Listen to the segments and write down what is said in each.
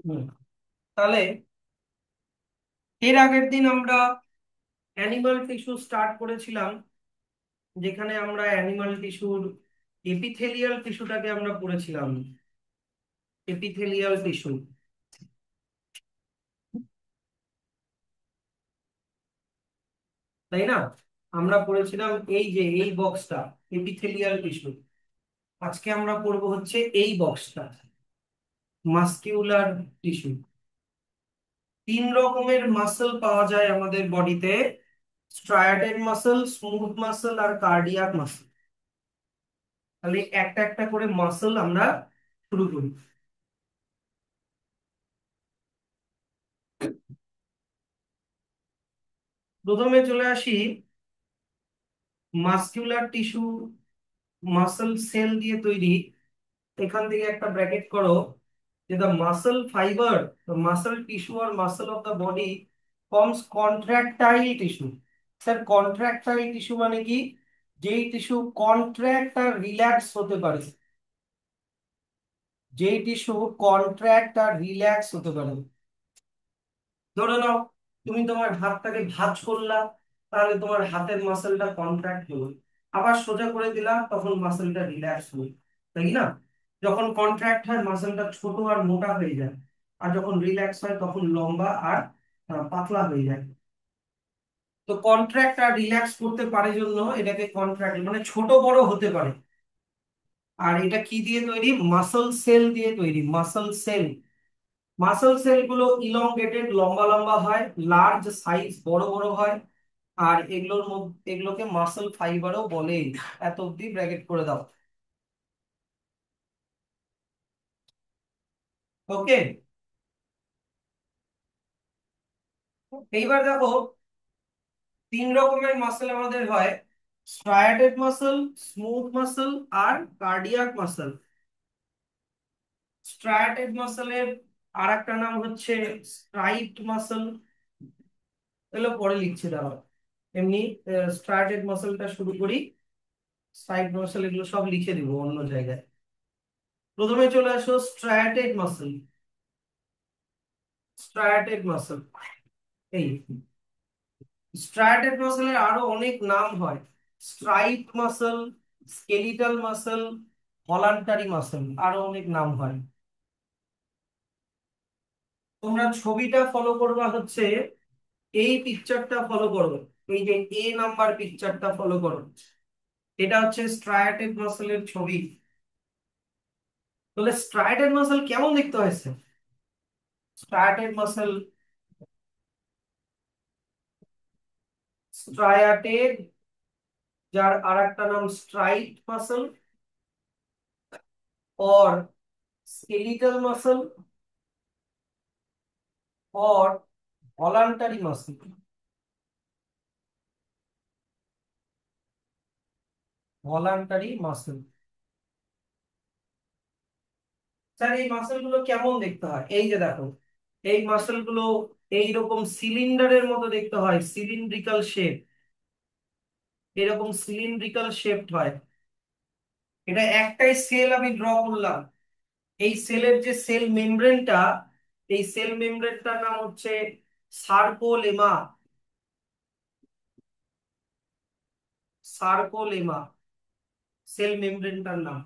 হুম। তাহলে এর আগের দিন আমরা অ্যানিমাল টিস্যু স্টার্ট করেছিলাম, যেখানে আমরা অ্যানিমাল টিস্যুর এপিথেলিয়াল টিস্যুটাকে আমরা পড়েছিলাম। এপিথেলিয়াল টিস্যু, তাই না? আমরা পড়েছিলাম এই যে এই বক্সটা, এপিথেলিয়াল টিস্যু। আজকে আমরা পড়বো হচ্ছে এই বক্সটা, মাসকিউলার টিস্যু। তিন রকমের মাসল পাওয়া যায় আমাদের বডিতে: স্ট্রায়াটেড মাসল, স্মুথ মাসল আর কার্ডিয়াক মাসল। তাহলে একটা একটা করে মাসল আমরা শুরু করি। প্রথমে চলে আসি মাসকিউলার টিস্যু, মাসল সেল দিয়ে তৈরি। এখান থেকে একটা ব্র্যাকেট করো যে the muscle fiber, the muscle tissue or muscle of the body forms contractile tissue। Sir contractile tissue মানে কি? যেই টিস্যু কন্ট্রাক্ট আর রিল্যাক্স হতে পারে, যেই টিস্যু কন্ট্রাক্ট আর রিল্যাক্স হতে পারে। ধরে নাও তুমি তোমার হাতটাকে ভাঁজ করলা, তাহলে তোমার হাতের মাসেলটা কন্ট্রাক্ট হলো। আবার সোজা করে দিলা, তখন মাসেলটা রিল্যাক্স হলো, তাই না? যখন কন্ট্রাক্ট হয় মাসেলটা ছোট আর মোটা হয়ে যায়, আর যখন রিল্যাক্স হয় তখন লম্বা আর পাতলা হয়ে যায়। তো কন্ট্রাক্ট আর রিল্যাক্স করতে পারে জন্য এটাকে কন্ট্রাক্ট মানে ছোট বড় হতে পারে। আর এটা কি দিয়ে তৈরি? মাসল সেল দিয়ে তৈরি, মাসল সেল। মাসল সেল গুলো ইলংগেটেড, লম্বা লম্বা হয়, লার্জ সাইজ, বড় বড় হয়। আর এগুলোর মধ্যে এগুলোকে মাসল ফাইবারও বলে। এত অব্দি ব্র্যাকেট করে দাও। ওকে। এইবার দেখো, তিন রকমের মাসল আমাদের হয়: স্ট্রায়াটেড মাসল, স্মুথ মাসল আর কার্ডিয়াক মাসল। স্ট্রায়াটেড মাসলের আর একটা নাম হচ্ছে স্ট্রাইপড মাসল। এগুলো পরে লিখছি, দাঁড়াও। এমনি স্ট্রায়াটেড মাসলটা শুরু করি, স্ট্রাইপড মাসল এগুলো সব লিখে দিব অন্য জায়গায়। প্রথমে চলে আসো স্ট্রায়াটেড মাসল। স্ট্রায়াটেড মাসল, এই স্ট্রায়াটেড মাসলের আরো অনেক নাম হয়: stripe muscle, skeletal muscle, voluntary muscle, আরো অনেক নাম হয়। তোমরা ছবিটা ফলো করবা হচ্ছে, এই পিকচারটা ফলো করো, এই যে এ নাম্বার পিকচারটা ফলো করো। এটা হচ্ছে স্ট্রায়াটেড মাসলের ছবি। তাহলে স্ট্রায়াটেড মাসল কেমন দেখতে হয়েছে? স্ট্রায়াটেড মাসল, স্ট্রায়াটেড, যার আর একটা নাম স্ট্রাইপ মাসল, और स्केलिटल मसल, और voluntary muscle. Voluntary muscle. Sir এই মাসল গুলো কেমন দেখতে হয়? এই যে দেখো, এই মাসল গুলো এইরকম সিলিন্ডারের মতো দেখতে হয়, সিলিন্ড্রিক্যাল শেপ, এরকম সিলিন্ড্রিক্যাল শেপড হয়। এটা একটাই সেল আমি ড্র করলাম। এই সেলের যে সেল মেমব্রেনটা, এই সেল মেমব্রেনটার নাম হচ্ছে সার্কোলেমা। সার্কোলেমা সেল মেমব্রেনটার নাম।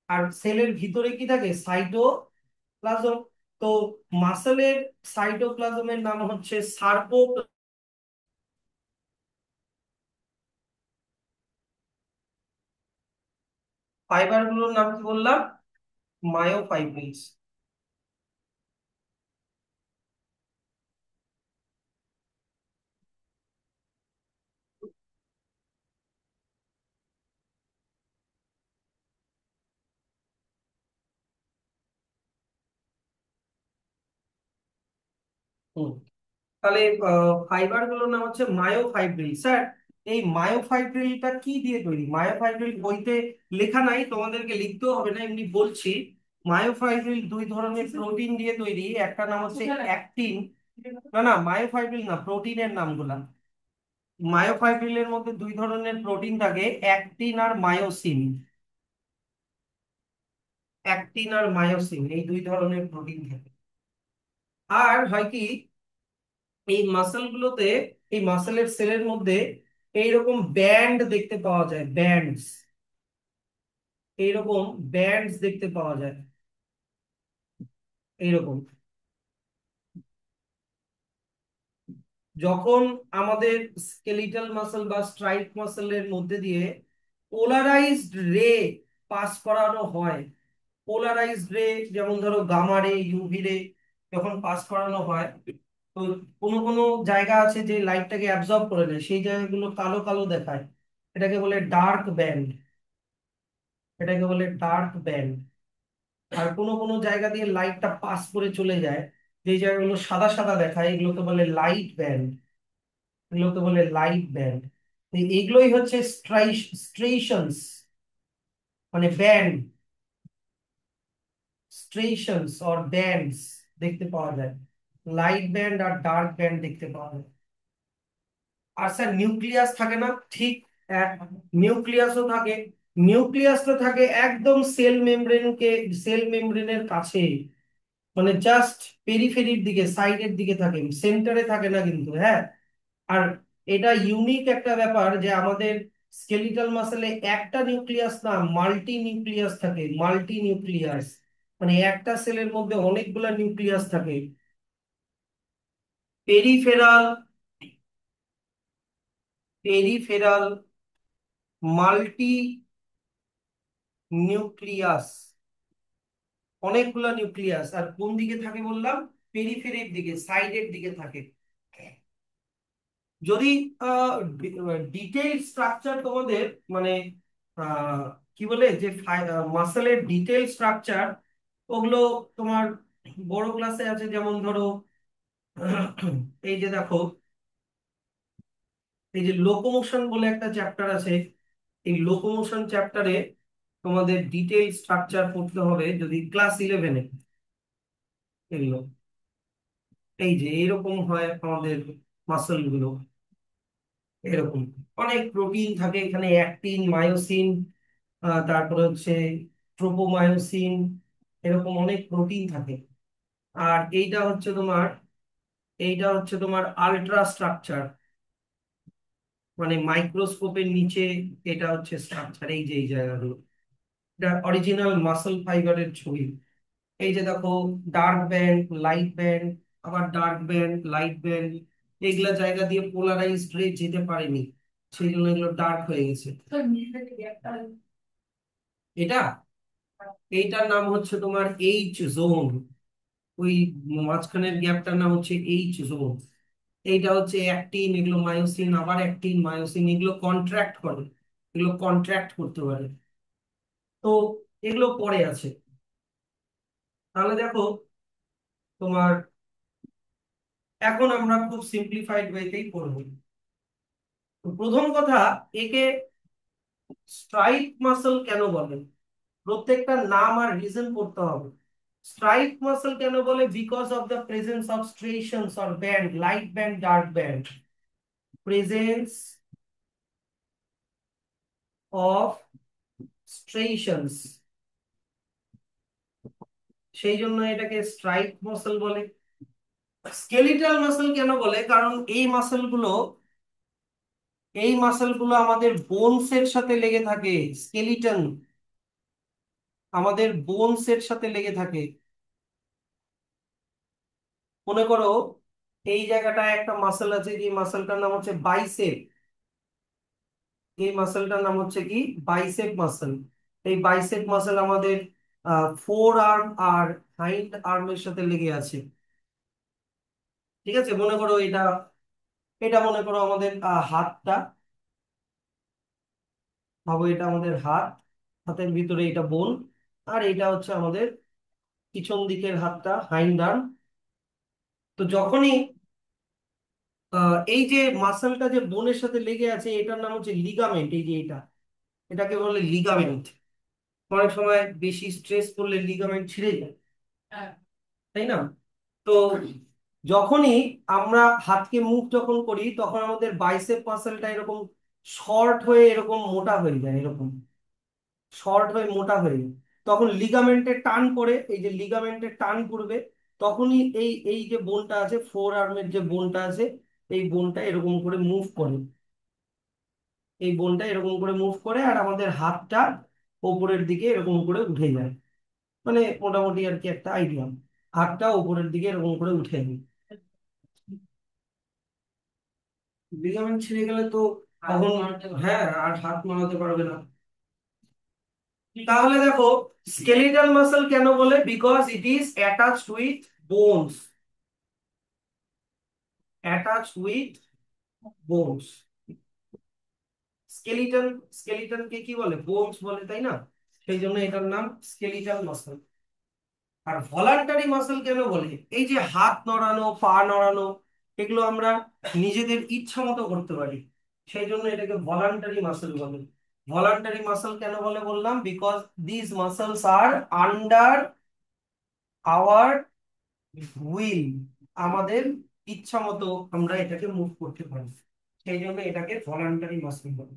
আর সেলের ভিতরে কি থাকে? সাইটোপ্লাজম। তো মাসেলের সাইটোপ্লাজমের নাম হচ্ছে সার্কো। ফাইবার গুলোর নাম কি বললাম? মায়োফাইব্রিলস। হুম। তাহলে ফাইবার গুলোর নাম হচ্ছে মায়োফাইব্রিল। স্যার এই মায়োফাইব্রিলটা কি দিয়ে তৈরি? মায়োফাইব্রিল বইতে লেখা নাই, তোমাদেরকে লিখতেও হবে না, এমনি বলছি। মায়োফাইব্রিল দুই ধরনের প্রোটিন দিয়ে তৈরি। একটা নাম হচ্ছে অ্যাক্টিন, না না মায়োফাইব্রিল না, প্রোটিনের নামগুলা। মায়োফাইব্রিলের মধ্যে দুই ধরনের প্রোটিন থাকে, অ্যাক্টিন আর মায়োসিন। অ্যাক্টিন আর মায়োসিন এই দুই ধরনের প্রোটিন থাকে। আর হয় কি, এই মাসেল গুলোতে, এই মাসেলের সেলের মধ্যে এইরকম ব্যান্ড দেখতে পাওয়া যায়, ব্যান্ডস, এইরকম ব্যান্ডস দেখতে পাওয়া যায়, এইরকম। যখন আমাদের স্কেলিটাল মাসল বা স্ট্রাইপ মাসলের মধ্যে দিয়ে পোলারাইজড রে পাস করানো হয়, পোলারাইজড রে, যেমন ধরো গামা রে, ইউভি রে, যখন পাস করানো হয়, তো কোনো কোনো জায়গা আছে যে লাইটটাকে অ্যাবজর্ব করে নেয়, সেই জায়গাগুলো কালো কালো দেখায়, এটাকে বলে ডার্ক ব্যান্ড, এটাকে বলে ডার্ক ব্যান্ড। আর কোনো কোনো জায়গা দিয়ে লাইটটা পাস করে চলে যায়, যে জায়গাগুলো সাদা সাদা দেখায়, এগুলোকে বলে লাইট ব্যান্ড, এগুলোকে বলে লাইট ব্যান্ড। এইগুলোই হচ্ছে স্ট্রেশনস, মানে ব্যান্ড, স্ট্রেশনস অর ব্যান্ডস দেখতে পাওয়া যায়, লাইট ব্যান্ড আর ডার্ক ব্যান্ড দেখতে পাওয়া যায়। আর স্যার নিউক্লিয়াস থাকে না, ঠিক নিউক্লিয়াসও থাকে, নিউক্লিয়াসটা থাকে একদম সেল মেমব্রেনকে, সেল মেমব্রেনের কাছে, মানে জাস্ট পেরিফেরির দিকে, সাইডের দিকে থাকে, সেন্টারে থাকে না কিন্তু, হ্যাঁ। আর এটা ইউনিক একটা ব্যাপার যে আমাদের স্কেলিটাল মাসেলে একটা নিউক্লিয়াস না, মাল্টি নিউক্লিয়াস থাকে, মাল্টি নিউক্লিয়াস, মানে একটা সেলের মধ্যে অনেকগুলা নিউক্লিয়াস থাকে। পেরিফেরাল, পেরিফেরাল মাল্টি নিউক্লিয়াস, অনেকগুলা নিউক্লিয়াস। আর কোন দিকে থাকে বললাম? পেরিফেরির দিকে, সাইডের দিকে থাকে। যদি ডিটেইল স্ট্রাকচার তোমাদের, মানে আহ, কি বলে যে মাসেলের ডিটেইল স্ট্রাকচার, ওগুলো তোমার বড় ক্লাসে আছে, যেমন ধরো এই যে দেখো, এই যে লোকোমোশন বলে একটা চ্যাপ্টার আছে, এই লোকোমোশন চ্যাপ্টারে তোমাদের ডিটেইল স্ট্রাকচার পড়তে হবে যদি ক্লাস 11-এ। এগুলো এই যে এরকম হয় আমাদের মাসল গুলো, এরকম অনেক প্রোটিন থাকে এখানে, অ্যাক্টিন, মায়োসিন, তারপরে হচ্ছে ট্রোপোমায়োসিন, এরকম অনেক প্রোটিন থাকে। আর এইটা হচ্ছে তোমার আলট্রা স্ট্রাকচার, মানে মাইক্রোস্কোপের নিচে, এটা হচ্ছে স্ট্রাকচার, এই যে এই জায়গাগুলো, এটা অরিজিনাল মাসল ফাইবারের ছবি। এই যে দেখো, ডার্ক ব্যান্ড, লাইট ব্যান্ড, আবার ডার্ক ব্যান্ড, লাইট ব্যান্ড, এগুলা জায়গা দিয়ে পোলারাইজড রে যেতে পারেনি, সেই জন্য এগুলো ডার্ক হয়ে গেছে। এটা, এইটার নাম হচ্ছে তোমার এইচ জোন, ওই মাঝখানের গ্যাপটার নাম হচ্ছে এইচ জোন। এইটা হচ্ছে অ্যাক্টিন, এগুলো মায়োসিন, আবার অ্যাক্টিন, মায়োসিন, এগুলো কন্ট্রাক্ট করে, এগুলো কন্ট্রাক্ট করতে পারে। তো এগুলো পরে আছে। তাহলে দেখো তোমার, এখন আমরা খুব সিম্পলিফাইড ওয়েতেই করবো। তো প্রথম কথা, একে স্ট্রাইপ মাসল কেন বলে, প্রত্যেকটা নাম আর রিজন পড়তে হবে। স্ট্রাইপ মাসল কেন বলে? Because of the presence of striations or band, light band, dark band, presence of striations, সেই জন্য এটাকে স্ট্রাইপ মাসল বলে। স্কেলিটাল মাসল কেন বলে? কারণ এই মাসলগুলো আমাদের বোনস এর সাথে লেগে থাকে, স্কেলিটন আমাদের বোনস এর সাথে লেগে থাকে। মনে করো এই জায়গাটায় একটা মাসল আছে, যে মাসলটার নাম হচ্ছে বাইসেপ, এই মাসলটার নাম হচ্ছে কি, বাইসেপ মাসল। এই বাইসেপ মাসল আমাদের ফোর আর্ম আর হাইন্ড আর্মের সাথে লেগে আছে। ঠিক আছে, মনে করো এটা, এটা মনে করো আমাদের হাতটা, ভাবো এটা আমাদের হাত, হাতের ভিতরে এটা বোন, আর এটা হচ্ছে আমাদের পিছন দিকের হাতটা, হাইন্ড আর্ম। তো যখনই এই যে মাসলটা যে বোনের সাথে লেগে আছে, এটার নাম হচ্ছে লিগামেন্ট, এই যে এটা, এটাকে বলে লিগামেন্ট। অনেক সময় বেশি স্ট্রেস করলে লিগামেন্ট ছিঁড়ে যায়, তাই না? তো যখনই আমরা হাতকে মুভ যখন করি, তখন আমাদের বাইসেপ মাসলটা এরকম শর্ট হয়ে এরকম মোটা হয়ে যায়, এরকম শর্ট হয়ে মোটা হয়ে যায়। তখন লিগামেন্টে টান পড়ে, এই যে লিগামেন্টে টান পড়বে, তখনই এই এই যে বোনটা আছে, ফোর আর্মের যে বোনটা আছে, এই বোনটা এরকম করে মুভ করে, এই বোনটা এরকম করে মুভ করে, আর আমাদের হাতটা ওপরের দিকে এরকম করে উঠে যায়। মানে মোটামুটি আর কি একটা আইডিয়া, হাতটা ওপরের দিকে এরকম করে উঠে যায়। লিগামেন্ট ছিঁড়ে গেলে তো তখন, হ্যাঁ, আর হাত নাড়াতে পারবে না। তাহলে দেখো, স্কেলিটাল মাসল কেন বলে? Because it is attached with bones, attached with bones. Skeleton, স্কেলিটনকে কি বলে? বোনস বলে, তাই না? সেই জন্য এটার নাম স্কেলিটাল মাসল। আর ভলান্টারি মাসল কেন বলে? এই যে হাত নড়ানো, পা নড়ানো, এগুলো আমরা নিজেদের ইচ্ছা মতো করতে পারি, সেই জন্য এটাকে ভলান্টারি মাসল বলে। ভলান্টারি মাসল কেন বলে বললাম? Because this muscles are under our will, আমাদের ইচ্ছা মতো আমরা এটাকে মুভ করতে পারি, সেই জন্য এটাকে ভলান্টারি মাসল বলে।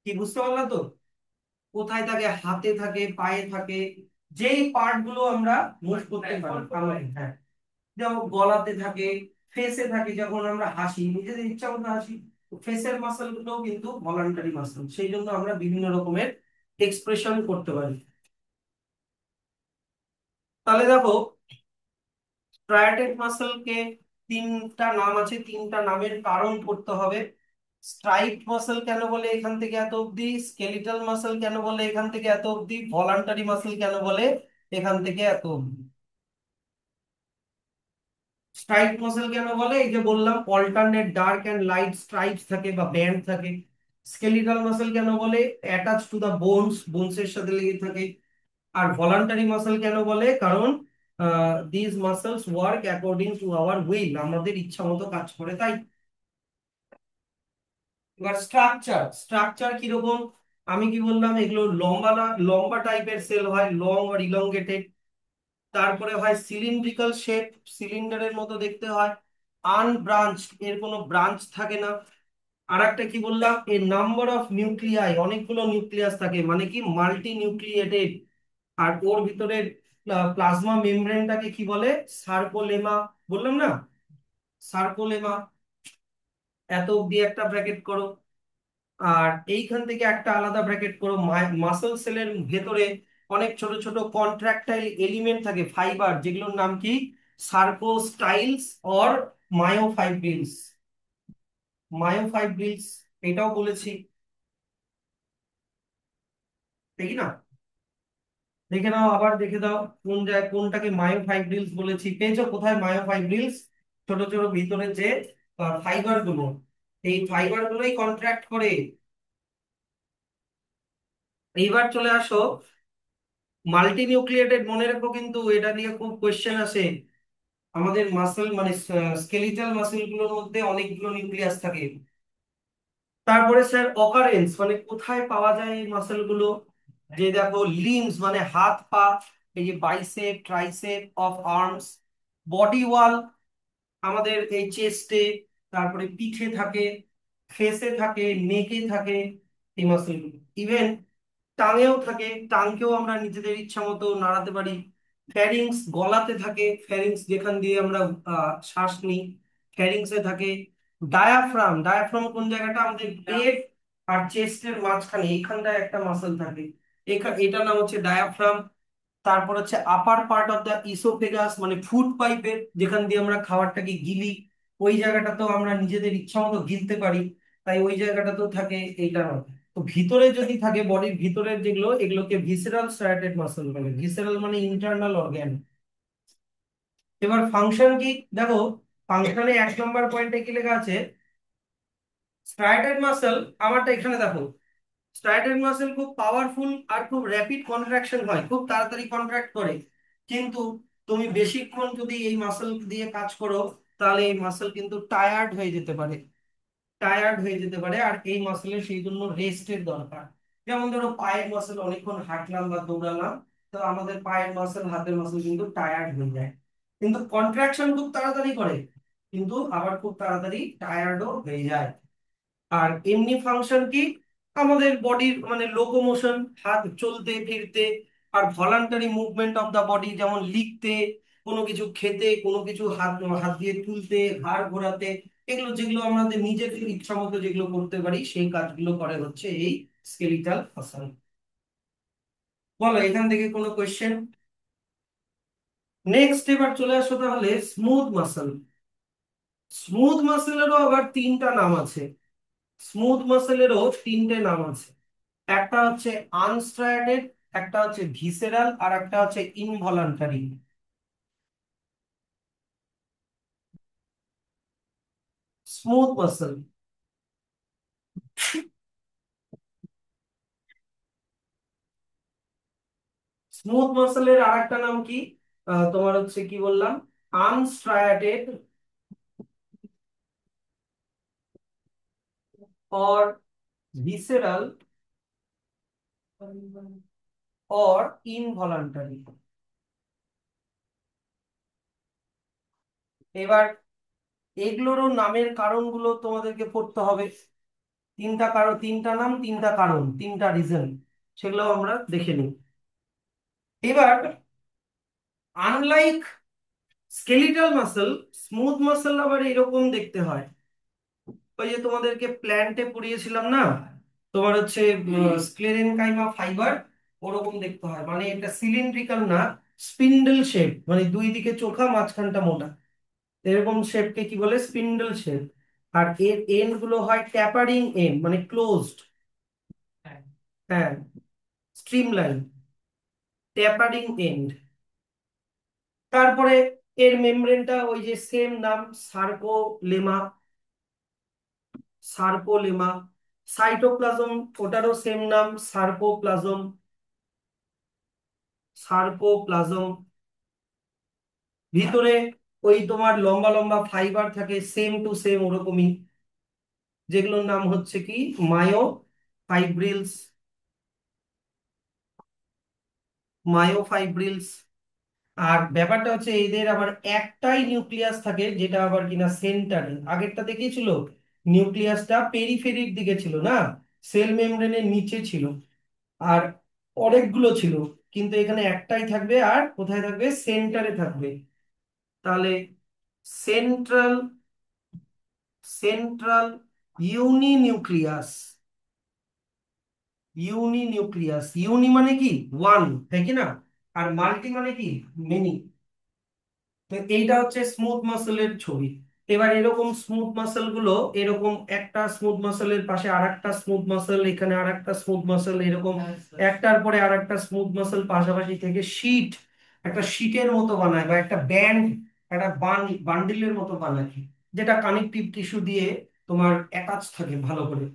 কি বুঝতে পারলা তো? কোথায় থাকে? হাতে থাকে, পায়ে থাকে, যেই পার্ট গুলো আমরা মুভ করতে পারি আমাদের, হ্যাঁ। যেমন গলাতে থাকে, ফেসে থাকে, যখন আমরা হাসি নিজেদের ইচ্ছা মতো হাসি, ফেসের মাসল গুলোও কিন্তু ভলান্টারি মাসল, সেই জন্য আমরা বিভিন্ন রকমের এক্সপ্রেশন করতে পারি। তাহলে দেখো, স্ট্রায়াটেড মাসলকে তিনটা নাম আছে, তিনটা নামের কারণ করতে হবে। স্ট্রাইট মাসল কেন বলে এখান থেকে এত অবধি, স্কেলিটাল মাসল কেন বলে এখান থেকে এত অবধি, ভলান্টারি মাসল কেন বলে এখান থেকে এত অবধি। স্ট্রাইপ মাসল কেন বলে? এই যে বললাম, alternate dark and light stripes থাকে বা ব্যান্ড থাকে। স্কেলিটাল মাসল কেন বলে? Attach to the bones, bones এর সাথে লেগে থাকে। আর ভলান্টারি মাসল কেন বলে? কারণ this muscles work according to our will, আমাদের ইচ্ছা মতো কাজ করে, তাই। এবার স্ট্রাকচার, স্ট্রাকচার কিরকম? আমি কি বললাম, এগুলো লম্বা না, লম্বা টাইপের সেল হয়, লং আর ইলংগেটেড। তারপরে হয় সিলিন্ড্রিক্যাল শেপ, সিলিন্ডারের মতো দেখতে হয়। আনব্রাঞ্চ, এর কোনো ব্রাঞ্চ থাকে না। আর একটা কি বললাম, এ নাম্বার অফ নিউক্লিয়াই, অনেকগুলো নিউক্লিয়াস থাকে, মানে কি মাল্টি নিউক্লিয়েটেড। আর ওর ভিতরে প্লাজমা মেমব্রেনটাকে কি বলে? সার্কোলেমা, বললাম না? সার্কোলেমা। এত অব্দি একটা ব্র্যাকেট করো। আর এইখান থেকে একটা আলাদা ব্র্যাকেট করো, মাসল সেলের ভেতরে অনেক ছোট ছোট কন্ট্রাক্টাইল এলিমেন্ট থাকে, ফাইবার, যেগুলোর নাম কি? সার্কোস্টাইলস অর মায়োফাইব্রিলস। মায়োফাইব্রিলস, এটাও বলেছি, দেখি না? দেখে নাও, আবার দেখে দাও, কোন জায়গায় কোনটাকে মায়োফাইব্রিলস বলেছি, পেয়েছো কোথায় মায়োফাইব্রিলস? ছোট ছোট ভিতরে যে ফাইবার গুলো, এই ফাইবার গুলোই কন্ট্রাক্ট করে। এইবার চলে আসো, মাল্টি নিউক্লিয়েটেড, মনে রাখো কিন্তু এটা নিয়ে খুব কোশ্চেন আসে। আমাদের মাসল মানে স্কেলিটাল মাসল গুলোর মধ্যে অনেকগুলো নিউক্লিয়াস থাকে। তারপরে স্যার অকারেন্স, মানে কোথায় পাওয়া যায় এই মাসল গুলো? যে দেখো, লিম্বস মানে হাত পা, এই যে bicep tricep of arms. Body ওয়াল, আমাদের এই চেস্টে, তারপরে পিঠে থাকে, ফেসে থাকে, নেকে থাকে এই মাসলগুলো। ইভেন টাঙেও থাকে, টাংকেও আমরা নিজেদের ইচ্ছা মতো নাড়াতে পারি। ফ্যারিংস, গলাতে থাকে, ফ্যারিংস যেখান দিয়ে আমরা শ্বাস নিই, ফ্যারিংসে থাকে। ডায়াফ্রাম, ডায়াফ্রাম কোন জায়গাটা? আমাদের পেট আর চেস্টের মাঝখানে এইখানটায় একটা মাসল থাকে, এটা নাম হচ্ছে ডায়াফ্রাম। তারপর হচ্ছে upper part of the oesophagus, মানে ফুড পাইপের যেখান দিয়ে আমরা খাবারটাকে গিলি, ওই জায়গাটাতেও আমরা নিজেদের ইচ্ছা মতো গিলতে পারি, তাই ওই জায়গাটাতেও থাকে এইটা। তো ভিতরে যদি থাকে, বডির ভিতরের যেগুলো, এগুলোকে ভিসেরাল স্ট্রাটেড মাসল বলে। ভিসেরাল মানে ইন্টারনাল অর্গ্যান। এবার ফাংশন কি? দেখো, ফাংশনে 1 নম্বর পয়েন্টে কি লেখা আছে? স্ট্রাটেড মাসল, আমারটা এখানে দেখো, স্ট্রাটেড মাসল খুব পাওয়ারফুল আর খুব র্যাপিড কন্ট্রাকশন হয়, খুব তাড়াতাড়ি কন্ট্রাক্ট করে। কিন্তু তুমি বেশিক্ষণ যদি এই মাসল দিয়ে কাজ করো, তাহলে এই মাসল কিন্তু টায়ার্ড হয়ে যেতে পারে, টায়ার্ড হয়ে যেতে পারে। আর এই মাসেলের সেই জন্য রেস্টের দরকার। যেমন ধরো, পায়ের মাসেল, অনেকক্ষণ হাঁটলাম বা দৌড়ালাম, তো আমাদের পায়ের মাসেল, হাতের মাসেল কিন্তু টায়ার্ড হয়ে যায়, কিন্তু কন্ট্রাকশন খুব তাড়াতাড়ি করে, কিন্তু আবার খুব তাড়াতাড়ি টায়ার্ডও হয়ে যায়। আর এমনি ফাংশন কি? আমাদের বডির মানে লোকোমোশন, হাত চলতে ফিরতে, আর voluntary movement of the body, যেমন লিখতে, কোনো কিছু খেতে, কোনো কিছু হাত হাত দিয়ে তুলতে, ঘাড় ঘোরাতে, এগুলো যেগুলো আমাদের নিজের ইচ্ছা মতো যেগুলো করতে পারি সেই কাজগুলো করে হচ্ছে এই স্কেলিটাল মাসল। বলো এখান থেকে কোনো কোয়েশ্চেন? নেক্সট এবার চলে আসো তাহলে স্মুথ মাসল। স্মুথ মাসেলেরও আবার তিনটা নাম আছে। স্মুথ মাসেলেরও তিনটে নাম আছে। একটা হচ্ছে আনস্ট্রায়াটেড, একটা হচ্ছে ভিসেরাল, আর একটা হচ্ছে ইনভলান্টারি। Smooth muscle. স্মুথ মাসেলের আর একটা নাম কি? তোমার হচ্ছে কি বললাম, আনস্ট্রায়াটেড or visceral or involuntary। এবার এগুলোরও নামের কারণগুলো তোমাদেরকে পড়তে হবে। তিনটা কারণ, তিনটা নাম, তিনটা কারণ, তিনটা রিজন, সেগুলো আমরা দেখে নিই। এবার unlike skeletal muscle, smooth muscle আবার এরকম দেখতে হয়। ওই যে তোমাদেরকে প্ল্যান্টে পড়িয়েছিলাম না, তোমার হচ্ছে স্ক্লেরেনকাইমা ফাইবার, ওরকম দেখতে হয়। মানে এটা সিলিন্ড্রিক্যাল না, স্পিন্ডল শেপ, মানে দুই দিকে চোখা, মাঝখানটা মোটা, এরকম শেপকে কি বলে? Spindle shape. আর এর এন্ড গুলো হয় ট্যাপারিং এন্ড, মানে ক্লোজড। হ্যাঁ, স্ট্রিমলাইন, ট্যাপারিং এন্ড। তারপরে এর মেমব্রেনটা ওই যে সেম নাম, সার্কোলেমা। সার্কোলেমা। সাইটোপ্লাজম, ওটারও সেম নাম, সার্কোপ্লাজম। সার্কোপ্লাজম। ভিতরে ওই তোমার লম্বা লম্বা ফাইবার থাকে, সেম টু সেম ওরকমই, যেগুলোর নাম হচ্ছে কি মায়ো ফাইব্রিলস। মায়োফাইব্রিলস। আর ব্যাপারটা হচ্ছে এদের আবার একটাই নিউক্লিয়াস থাকে, যেটা আবার কিনা সেন্টারে। আগেরটা দেখিয়েছিল নিউক্লিয়াসটা পেরিফেরির দিকে ছিল না, সেল মেমব্রেনের নিচে ছিল। আর অনেকগুলো ছিল, কিন্তু এখানে একটাই থাকবে। আর কোথায় থাকবে? সেন্টারে থাকবে। তাহলে সেন্ট্রাল, সেন্ট্রাল ইউনিনিউক্লিয়াস। ইউনিনিউক্লিয়াস, ইউনি মানে কি ওয়ান, তাই কি না? আর মাল্টি মানে কি মেনি। তো এইটা হচ্ছে স্মুথ মাসেলের ছবি। এবার এরকম স্মুথ মাসেল গুলো, এরকম একটা স্মুথ মাসেলের পাশে আরেকটা স্মুথ মাসেল, এখানে আরেকটা স্মুথ মাসেল, এরকম একটার পরে আরেকটা স্মুথ মাসেল পাশাপাশি থেকে শীট, একটা শীটের মতো বানায়, বা একটা ব্যান্ড, একটা বান্ডিলের মতো বানায়, যেটা কানেকটিভ টিস্যু দিয়ে তোমার অ্যাটাচ থাকে ভালো করে।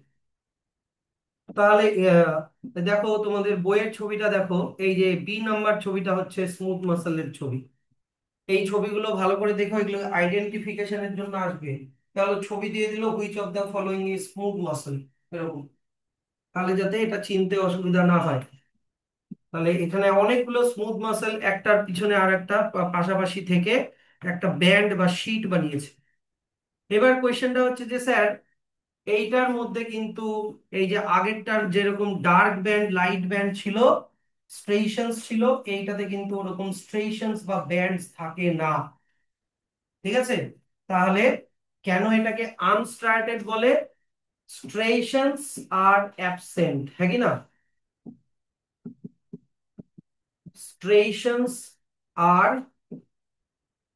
তাহলে দেখো তোমাদের বইয়ের ছবিটা দেখো, এই যে বি নাম্বার ছবিটা হচ্ছে স্মুথ মাসেলের ছবি। এই ছবিগুলো ভালো করে দেখো, এগুলো আইডেন্টিফিকেশনের জন্য আসবে। তাহলে ছবি দিয়ে দিল which of the following is smooth muscle, এরকম, তাহলে যাতে এটা চিনতে অসুবিধা না হয়। তাহলে এখানে অনেকগুলো স্মুথ মাসল একটার পিছনে আর একটা পাশাপাশি থেকে একটা ব্যান্ড বা শীট বানিয়েছে। এবার কোয়েশ্চেনটা হচ্ছে যে স্যার, এইটার মধ্যে কিন্তু এই যে আগেরটার যেরকম ডার্ক ব্যান্ড লাইট ব্যান্ড ছিল, স্ট্রেশনস ছিল, এইটাতে কিন্তু ওরকম স্ট্রেশনস বা ব্যান্ডস থাকে না। ঠিক আছে? তাহলে কেন এটাকে আনস্ট্রাটেড বলে? স্ট্রেশনস আর অ্যাবসেন্ট, হ্যাঁ কি না? স্ট্রেশনস আর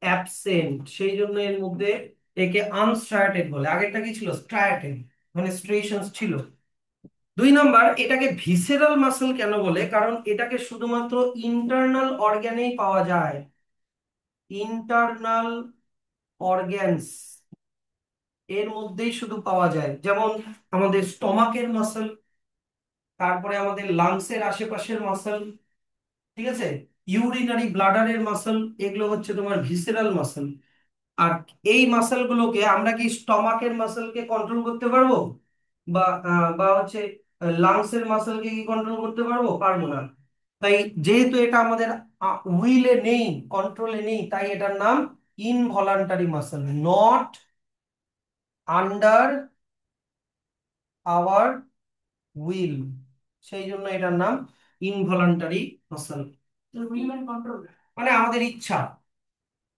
অ্যাবসেন্ট, সেই জন্য এর মধ্যে একে আনস্ট্রাটেড বলে। আগেরটা কি ছিল? স্ট্রাটেড, মানে স্ট্রেশনস ছিল। দুই নাম্বার, এটাকে ভিসেরাল মাসল কেন বলে? কারণ এটাকে শুধুমাত্র ইন্টারনাল অর্গানেই পাওয়া যায়। ইন্টারনাল অর্গ্যানস এর মধ্যেই শুধু পাওয়া যায়। যেমন আমাদের স্টমাকের মাসল, তারপরে আমাদের লাংসের আশেপাশের মাসল, ঠিক আছে, ইউরিনারি ব্লাডারের মাসল, এগুলো হচ্ছে তোমার ভিসেরাল মাসল। আর এই মাসল গুলোকে আমরা কি স্টমাকের মাসলকে কন্ট্রোল করতে পারবো? বা হচ্ছে লাংসের মাসলকে কি কন্ট্রোল করতে পারবো? পারবো না। তাই যেহেতু এটা আমাদের উইলে নেই, কন্ট্রোলে নেই, তাই এটার নাম involuntary muscle, not under our will. সেই জন্য এটার নাম ইনভলান্টারি মাসল। মানে আমাদের ইচ্ছা,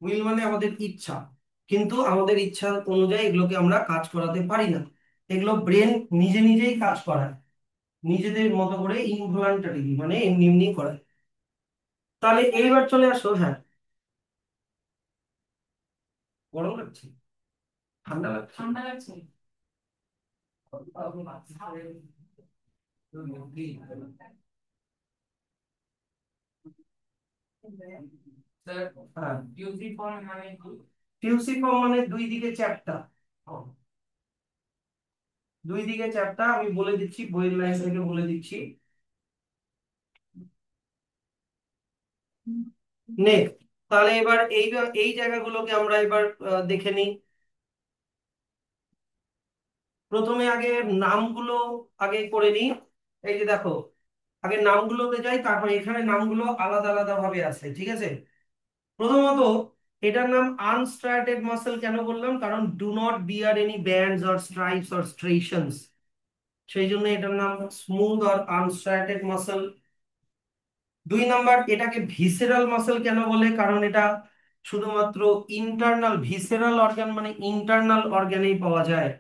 উইল মানে আমাদের ইচ্ছা, কিন্তু আমাদের ইচ্ছা অনুযায়ী এগুলোকে আমরা কাজ করাতে পারি না। এগুলো ব্রেন নিজে নিজেই কাজ করায়, নিজেদের মতো করে ইনভলান্টারি মানে এমনি এমনি করায়। তাহলে এইবার চলে আসো, হ্যাঁ। গরম লাগছে? ঠান্ডা লাগছে? ঠান্ডা লাগছে। হ্যাঁ, টিউসিফর্ম মানে দুই দিকে চ্যাপ্টা। দুই দিকে চ্যাপ্টা আমি বলে দিচ্ছি, বইয়ের লাইন থেকে বলে দিচ্ছি। নেক্সট, তাহলে এবার এই এই জায়গাগুলোকে আমরা এবার দেখে নিই। প্রথমে আগে নামগুলো আগে করে নিই। এই যে দেখো, আগে নামগুলোতে যাই, তারপর এখানে নামগুলো আলাদা আলাদা ভাবে আছে, ঠিক আছে। প্রথমত, এটার নাম আনস্ট্রাটেড মাসল কেন বললাম? কারণ do not bear any bands or stripes or striations, সেই জন্য এটার নাম স্মুথ অর আনস্ট্রাটেড মাসল। দুই নাম্বার, এটাকে ভিসেরাল মাসল কেন বলে? কারণ এটা শুধুমাত্র ইন্টারনাল, ভিসেরাল অর্গান মানে ইন্টারনাল অর্গানেই পাওয়া যায়।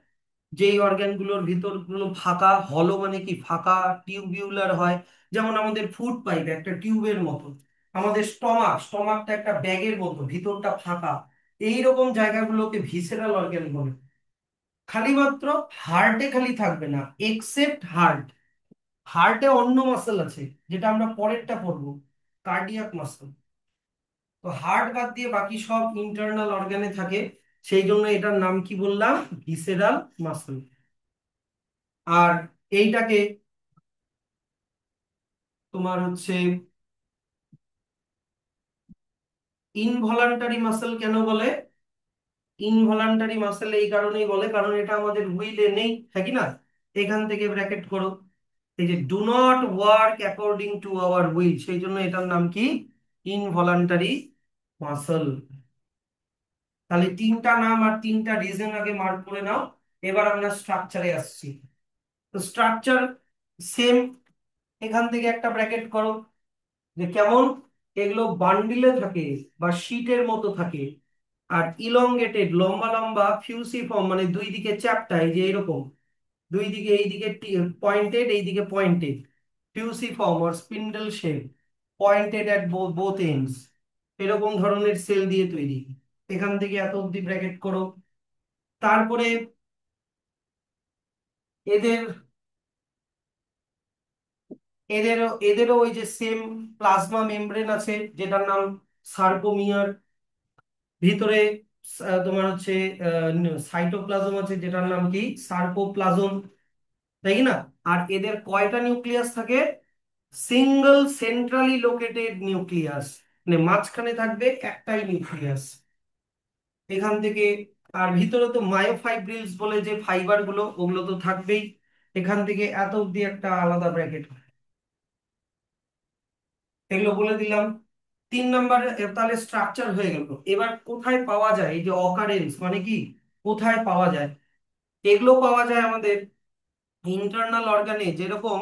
যেই অর্গানগুলোর ভিতরগুলো ফাঁকা, হলো মানে কি ফাঁকা, টিউবিউলার হয়। যেমন আমাদের ফুড পাইপ একটা টিউবের মতো, আমাদের স্টমাকটা একটা ব্যাগের মতো, ভিতরটা ফাঁকা। এইরকম জায়গাগুলোকে ভিসেরাল অর্গান বলে। খালি মাত্র হার্টে খালি থাকবে না, এক্সেপ্ট হার্ট। হার্টে অন্য মাসেল আছে, যেটা আমরা পরেরটা পড়বো, কার্ডিয়াক মাসেল। তো হার্ট বাদ দিয়ে বাকি সব ইন্টারনাল অর্গানে থাকে, সেই জন্য এটার নাম কি বললাম? Visceral muscle. আর এইটাকে তোমার হচ্ছে ইনভলান্টারি মাসেল কেন বলে? ইনভলান্টারি মাসেল এই কারণেই বলে, কারণ এটা আমাদের উইলে নেই, হ্যাঁ কি না? এখান থেকে ব্র্যাকেট করো, এই যে do not work according to our will, সেই জন্য এটার নাম কি? Involuntary muscle. তাহলে তিনটা নাম আর তিনটা রিজন আগে মার্ক করে নাও। এবার আমরা স্ট্রাকচারে আসছি। তো স্ট্রাকচার সেম, এখান থেকে একটা ব্র্যাকেট করো, যে কেমন এগুলো বান্ডিলে থাকে বা শীটের মতো থাকে। আর ইলংগেটেড, লম্বা লম্বা, ফিউসিফর্ম মানে দুই দিকে চ্যাপ্টা, এই যে এরকম দুই দিকে, এই দিকে পয়েন্টেড, এই দিকে পয়েন্টেড, ফিউসিফর্ম আর স্পিন্ডল শেপ, পয়েন্টেড এট বোথ এন্ডস, এরকম ধরনের সেল দিয়ে তৈরি। এখান থেকে এত অব্দি ব্র্যাকেট করো। তারপরে এদের এদেরও ওই যে সেম প্লাজমা মেমব্রেন আছে, যেটার নাম সার্কোমিয়ার। ভিতরে তোমার হচ্ছে সাইটোপ্লাজম আছে, যেটার নাম কি? সার্কোপ্লাজম, তাই কি না? আর এদের কয়টা নিউক্লিয়াস থাকে? সিঙ্গেল সেন্ট্রালি লোকেটেড নিউক্লিয়াস, মানে মাঝখানে থাকবে একটাই নিউক্লিয়াস। এখান থেকে, আর ভিতরে তো মায়োফাইব্রিলস বলে যে ফাইবার গুলো, ওগুলো তো থাকবেই। এখান থেকে এত অব্দি একটা আলাদা ব্র্যাকেট, এগুলো বলে দিলাম। তিন নাম্বার, তাহলে স্ট্রাকচার হয়ে গেল। এবার কোথায় পাওয়া যায়? এই যে অকারেন্স মানে কি, কোথায় পাওয়া যায়? এগুলো পাওয়া যায় আমাদের ইন্টারনাল অর্গানে, যেরকম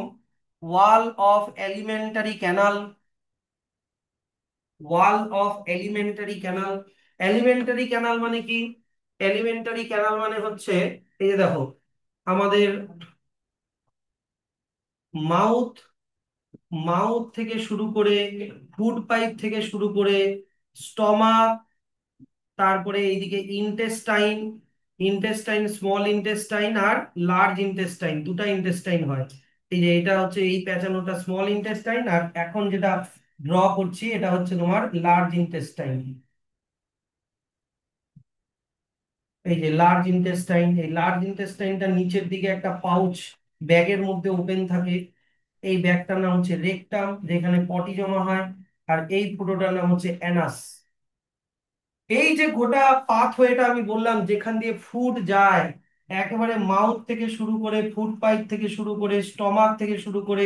wall of alimentary canal. Wall of alimentary canal, alimentary canal মানে কি? এলিমেন্টারি ক্যানাল মানে হচ্ছে, এই যে দেখো, আমাদের মাউথ মাউথ থেকে শুরু করে, ফুড পাইপ থেকে শুরু করে, স্টমাক, তারপরে এইদিকে ইন্টেস্টাইন, স্মল ইন্টেস্টাইন আর লার্জ ইন্টেস্টাইন, দুটা ইন্টেস্টাইন হয়। এই যে এটা হচ্ছে এই প্যাঁচানোটা স্মল ইন্টেস্টাইন, আর এখন যেটা ড্র করছি এটা হচ্ছে তোমার লার্জ ইন্টেস্টাইন। এই যে লার্জ ইন্টেস্টাইন, এই লার্জ ইন্টেস্টাইনটা নিচের দিকে একটা পাউচ ব্যাগের মধ্যে ওপেন থাকে। এই ব্যাগটার নাম হচ্ছে রেকটাম, যেখানে পটি জমা হয়। আর এই ফুটোটার নাম হচ্ছে অ্যানাস। এই যে গোটা পাথওয়েটা আমি বললাম, যেখান দিয়ে ফুড যায়, একেবারে মাউথ থেকে শুরু করে, ফুড পাইপ থেকে শুরু করে, স্টমাক থেকে শুরু করে,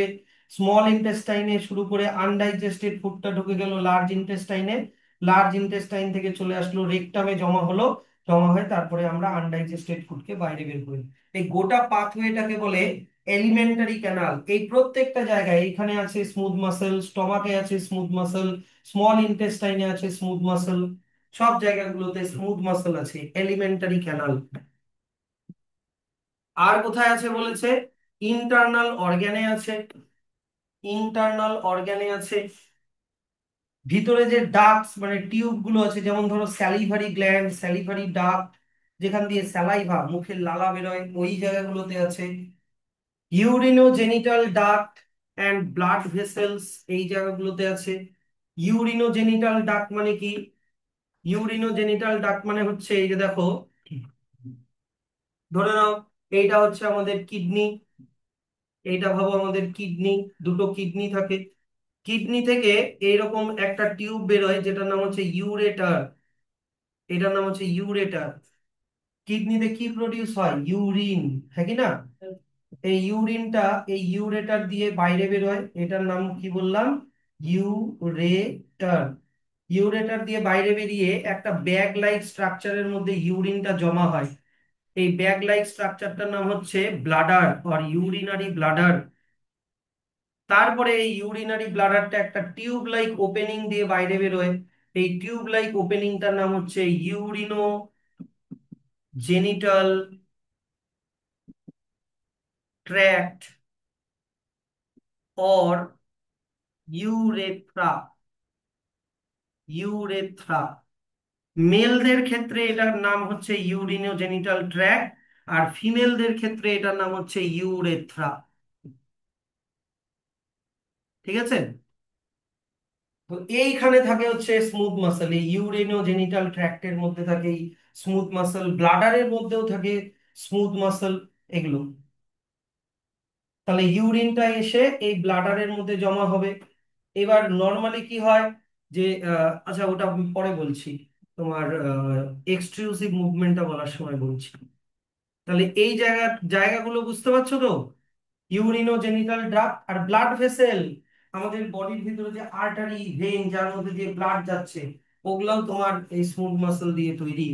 স্মল ইন্টেস্টাইনে শুরু করে, আনডাইজেস্টেড ফুডটা ঢুকে গেল লার্জ ইন্টেস্টাইনে, লার্জ ইন্টেস্টাইন থেকে চলে আসলো রেকটামে, জমা হলো, জমা হয়, তারপরে আমরা আনডাইজেস্টেড ফুডকে বাইরে বের করি। এই গোটা পাথওয়েটাকে বলে এলিমেন্টারি ক্যানাল। এই প্রত্যেকটা জায়গায়, এখানে আছে স্মুথ মাসেল, স্টমাকে আছে স্মুথ মাসেল, স্মল ইন্টেস্টাইনে আছে স্মুথ মাসেল। সব জায়গাগুলোতে স্মুথ মাসল আছে, এলিমেন্টারি ক্যানাল। আর কোথায় আছে বলেছে? ইন্টারনাল অর্গানে আছে, ইন্টারনাল অর্গানে আছে। ভিতরে যে ডাক্টস মানে টিউব গুলো আছে, যেমন ধরো স্যালিভারি গ্ল্যান্ড, স্যালিভারি ডাক্ট, যেখান দিয়ে স্যালাইভা মুখের লালা বেরোয়, ওই জায়গাগুলোতে আছে। ইউরিনোজেনিটাল ডাক্ট অ্যান্ড ব্লাড ভেসেলস, এই জায়গাগুলোতে আছে। ইউরিনোজেনিটাল ডাক্ট মানে কি? ইউরিনোজেনিটাল ডাক্ট মানে হচ্ছে এই যে দেখো, ধরে নাও এইটা হচ্ছে আমাদের কিডনি, এইটা ভাবো আমাদের কিডনি, দুটো কিডনি থাকে। কিডনি থেকে এইরকম একটা টিউব বেরোয় যেটার নাম হচ্ছে ইউরেটার, এটার নাম হচ্ছে ইউরেটার। কিডনিতে কি প্রডিউস হয়? ইউরিন, হ্যাঁ কি না? এই ইউরিনটা এই ইউরেটার দিয়ে বাইরে বেরোয়, এটার নাম কি বললাম? ইউরেটার। ইউরেটার দিয়ে বাইরে বেরিয়ে একটা ব্যাগ লাইক স্ট্রাকচারের মধ্যে ইউরিনটা জমা হয়। এই ব্যাগ লাইক স্ট্রাকচারটার নাম হচ্ছে ব্লাডার অর ইউরিনারি ব্লাডার। তারপরে এই ইউরিনারি ব্লাডারটা একটা টিউব লাইক ওপেনিং দিয়ে বাইরে বেরোয়। এই টিউব লাইক ওপেনিংটার নাম হচ্ছে urinogenital tract or urethra. Urethra, মেলদের ক্ষেত্রে এটার নাম হচ্ছে ইউরিনো জেনিটাল ট্র্যাক্ট, আর ফিমেলদের ক্ষেত্রে এটার নাম হচ্ছে ইউরেথ্রা। ঠিক আছে? তো এইখানে থাকে হচ্ছে স্মুথ মাসল, এই ইউরিনো জেনিটাল ট্র্যাক্টের মধ্যে থাকে স্মুথ মাসল, ব্লাডারের মধ্যেও থাকে স্মুথ মাসল, এগুলো। তাহলে ইউরিনটা এসে এই ব্লাডারের মধ্যে জমা হবে। এবার নর্মালি কি হয় যে আচ্ছা ওটা আমি পরে বলছি, তোমার এক্সট্রুসিভ মুভমেন্টটা বলার সময় বলছি। তাহলে এই জায়গাগুলো বুঝতে পারছো তো? ইউরিনো জেনিটাল ড্রাক্ট আর ব্লাড ভেসেল, আমাদের বডির ভিতরে যে আর্টারি ভেইন যার মধ্যে দিয়ে ব্লাড যাচ্ছে, ওগুলাও তোমার এই স্মুথ মাসল দিয়ে তৈরি।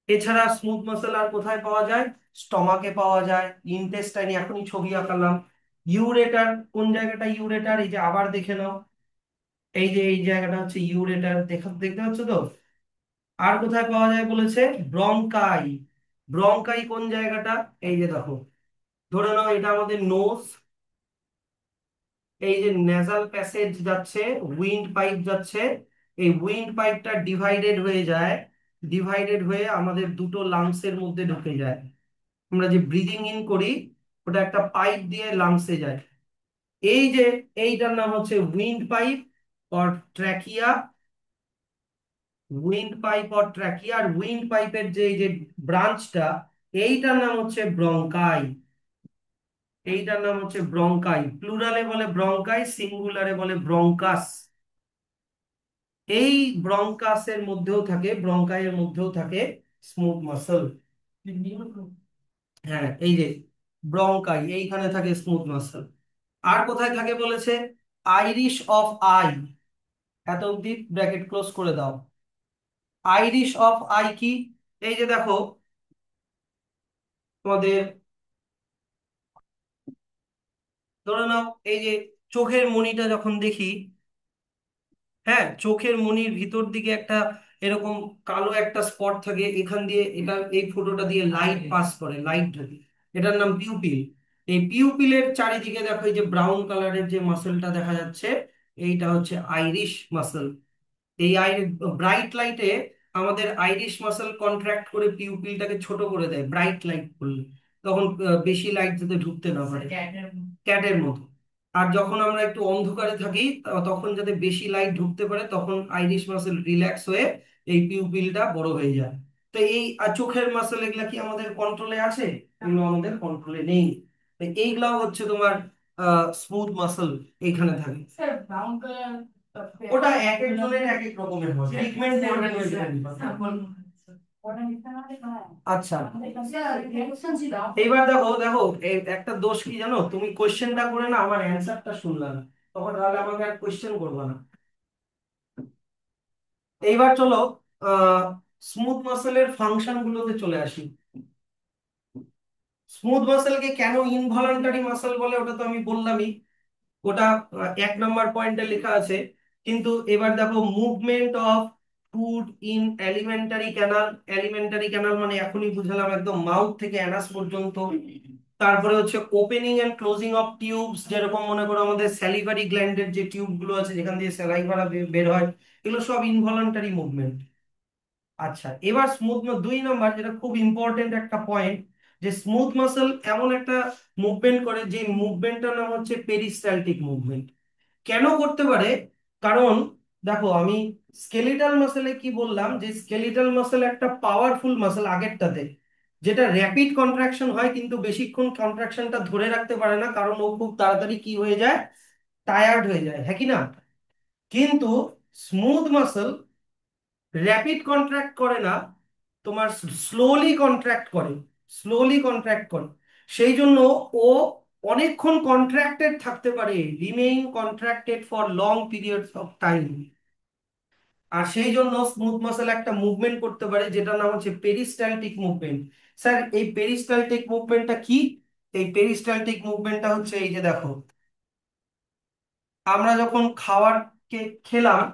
এছাড়া স্মুথ মাসল আর কোথায় পাওয়া যায়? স্টমাকে পাওয়া যায়, ইন্টেস্টাইনে, এখনই ছবি আঁকালাম। ইউরেটার, কোন জায়গাটা ইউরেটার? এই যে আবার দেখে নাও, এই যে এই জায়গাটা হচ্ছে ইউরেটার, দেখতে পাচ্ছ তো? আর কোথায় পাওয়া যায় বলেছে? ব্রঙ্কাই। ব্রঙ্কাই কোন জায়গাটা? এই যে দেখো, ধরে নাও এটা আমাদের নোজ, এই যে নেজাল প্যাসেজ যাচ্ছে, উইন্ড পাইপ যাচ্ছে, এই উইন্ড পাইপটা ডিভাইডেড হয়ে যায়, ডিভাইডেড হয়ে আমাদের দুটো লাংসের মধ্যে ঢুকে যায়। আমরা যে ব্রিদিং ইন করি, ওটা একটা পাইপ দিয়ে লাংসে যায়। এই যে এইটার নাম হচ্ছে wind pipe or trachea. Wind pipe or trachea, আর উইন্ড পাইপের যে এই যে ব্রাঞ্চটা, এইটার নাম হচ্ছে ব্রঙ্কাই। এইটার নাম হচ্ছে ব্রঙ্কাই, প্লুরালে বলে ব্রঙ্কাই, সিঙ্গুলারে বলে ব্রঙ্কাস। এই ব্রঙ্কাসের মধ্যেও থাকে, ব্রঙ্কাইয়ের মধ্যেও থাকে স্মুথ মাসল। হ্যাঁ, এই যে ব্রঙ্কাই, এইখানে থাকে স্মুথ মাসল। আর কোথায় থাকে বলেছে? আইরিশ অফ আই, এত অব্দি ব্র্যাকেট ক্লোজ করে দাও। আইরিশ অফ আই কি? এই যে দেখো তোমাদের, ধরে নাও এই যে চোখের মণিটা যখন দেখি, হ্যাঁ, চোখের মনির ভিতর দিকে একটা এরকম কালো একটা স্পট থাকে, এখান দিয়ে এটা এই ফটোটা দিয়ে লাইট পাস করে, লাইট ঢোকে, এটার নাম পিউপিল। এই পিউপিলের চারিদিকে দেখো এই যে ব্রাউন কালারের যে মাসেলটা দেখা যাচ্ছে, এইটা হচ্ছে আইরিশ মাসেল। এই ব্রাইট লাইটে আমাদের আইরিশ মাসেল কন্ট্রাক্ট করে পিউপিলটাকে ছোট করে দেয় ব্রাইট লাইট করলে, তখন বেশি লাইট যাতে ঢুকতে না পারে, ক্যাটের মতো। আর যখন আমরা একটু অন্ধকারে থাকি, তখন যাতে বেশি লাইট ঢুকতে পারে, তখন আইরিশ মাসেল রিল্যাক্স হয়ে এই পিউপিলটা বড় হয়ে যায়। তো এই চোখের মাসেল এগুলা কি আমাদের কন্ট্রোলে আছে? এগুলো আমাদের কন্ট্রোলে নেই। তো এইগুলাও হচ্ছে তোমার স্মুথ মাসেল, এইখানে থাকে। ওটা এক একজনের এক এক রকমের হয়, ট্রিটমেন্ট করবেন ওই আচ্ছা। এইবার দেখো দেখো, একটা দোষ কি জানো, তুমি কোশ্চেনটা করে না আমার অ্যান্সারটা শুনলা না, তখন তাহলে আমাকে আর কোশ্চেন করবা না। এইবার চলো আহ স্মুথ মাসেলের ফাংশন গুলোতে চলে আসি। স্মুথ মাসেলকে কেন ইনভলান্টারি মাসেল বলে ওটা তো আমি বললামই, ওটা 1 নম্বর পয়েন্টে লেখা আছে। কিন্তু এবার দেখো movement of food in elementary canal. Alimentary canal মানে এখনই বুঝালাম, একদম মাউথ থেকে অ্যানাস পর্যন্ত। তারপরে হচ্ছে opening and closing of tubes, যেরকম মনে করো আমাদের স্যালিভারি গ্ল্যান্ডের যে টিউব গুলো আছে যেখান দিয়ে স্যালাইভা বের হয়, এগুলো সব ইনভলান্টারি মুভমেন্ট। আচ্ছা, এবার স্মুথ, 2 নম্বর, যেটা খুব ইম্পর্টেন্ট একটা পয়েন্ট, যে স্মুথ মাসল এমন একটা মুভমেন্ট করে যে মুভমেন্টটার নাম হচ্ছে পেরিস্টালটিক মুভমেন্ট। কেন করতে পারে? কারণ দেখো, আমি স্কেলিটাল মাসেলে কি বললাম, যে স্কেলিটাল মাসেল একটা পাওয়ারফুল মাসেল আগেরটাতে, যেটা র্যাপিড কন্ট্রাকশন হয় কিন্তু বেশিক্ষণ কন্ট্রাকশনটা ধরে রাখতে পারে না, কারণ ও খুব তাড়াতাড়ি কি হয়ে যায়, টায়ার্ড হয়ে যায়, হ্যাঁ কি না? কিন্তু স্মুথ মাসেল র্যাপিড কন্ট্রাক্ট করে না, তোমার স্লোলি কন্ট্রাক্ট করে, স্লোলি কন্ট্রাক্ট করে। সেই জন্য ও অনেকক্ষণ কন্ট্রাক্টেড থাকতে পারে, remain contracted for long periods of time. আর সেই জন্য স্মুথ মাসেল একটা মুভমেন্ট করতে পারে যেটার নাম হচ্ছে পেরিস্টালটিক মুভমেন্ট। স্যার, এই পেরিস্টালটিক মুভমেন্টটা কি? এই পেরিস্টালটিক মুভমেন্টটা হচ্ছে, এই যে দেখো, আমরা যখন খাবারকে খেলাম,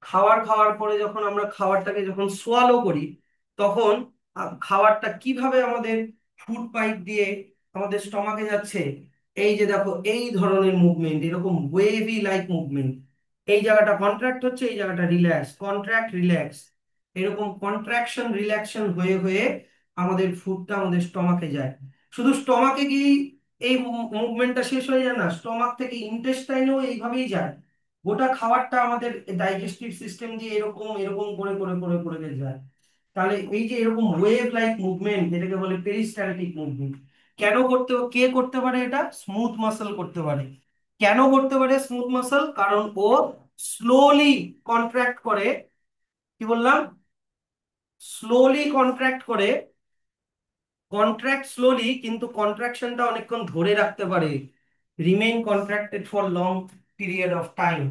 খাওয়ার পরে যখন আমরা খাবারটাকে যখন সোয়ালো করি, তখন খাবারটা কিভাবে আমাদের ফুড পাইপ দিয়ে আমাদের স্টমাকে যাচ্ছে, এই যে দেখো এই ধরনের মুভমেন্ট, এরকম ওয়েভি লাইক মুভমেন্ট। এই জায়গাটা কন্ট্রাক্ট হচ্ছে, এই জায়গাটা রিল্যাক্স, কন্ট্রাক্ট রিল্যাক্স, এরকম কন্ট্রাকশন রিল্যাকশন হয়ে হয়ে আমাদের ফুডটা আমাদের স্টমাকে যায়। শুধু স্টমাকে কি এই মুভমেন্টটা শেষ হয়ে যায় না, স্টমাক থেকে ইন্টেস্টাইনেও এইভাবেই যায়। গোটা খাবারটা আমাদের ডাইজেস্টিভ সিস্টেম দিয়ে এরকম এরকম করে করে করে করে যায়। তাহলে এই যে এরকম ওয়েভ লাইক মুভমেন্ট, যেটাকে বলে পেরিস্টালটিক মুভমেন্ট, কে করতে পারে? এটা স্মুথ মাসল করতে পারে। কেন করতে পারে স্মুথ মাসল? কারণ ও স্লোলি কন্ট্রাক্ট করে। কি বললাম? স্লোলি কন্ট্রাক্ট করে, কন্ট্রাক্ট স্লোলি, কিন্তু কন্ট্রাকশনটা অনেকক্ষণ ধরে রাখতে পারে, remain contracted for long period of time.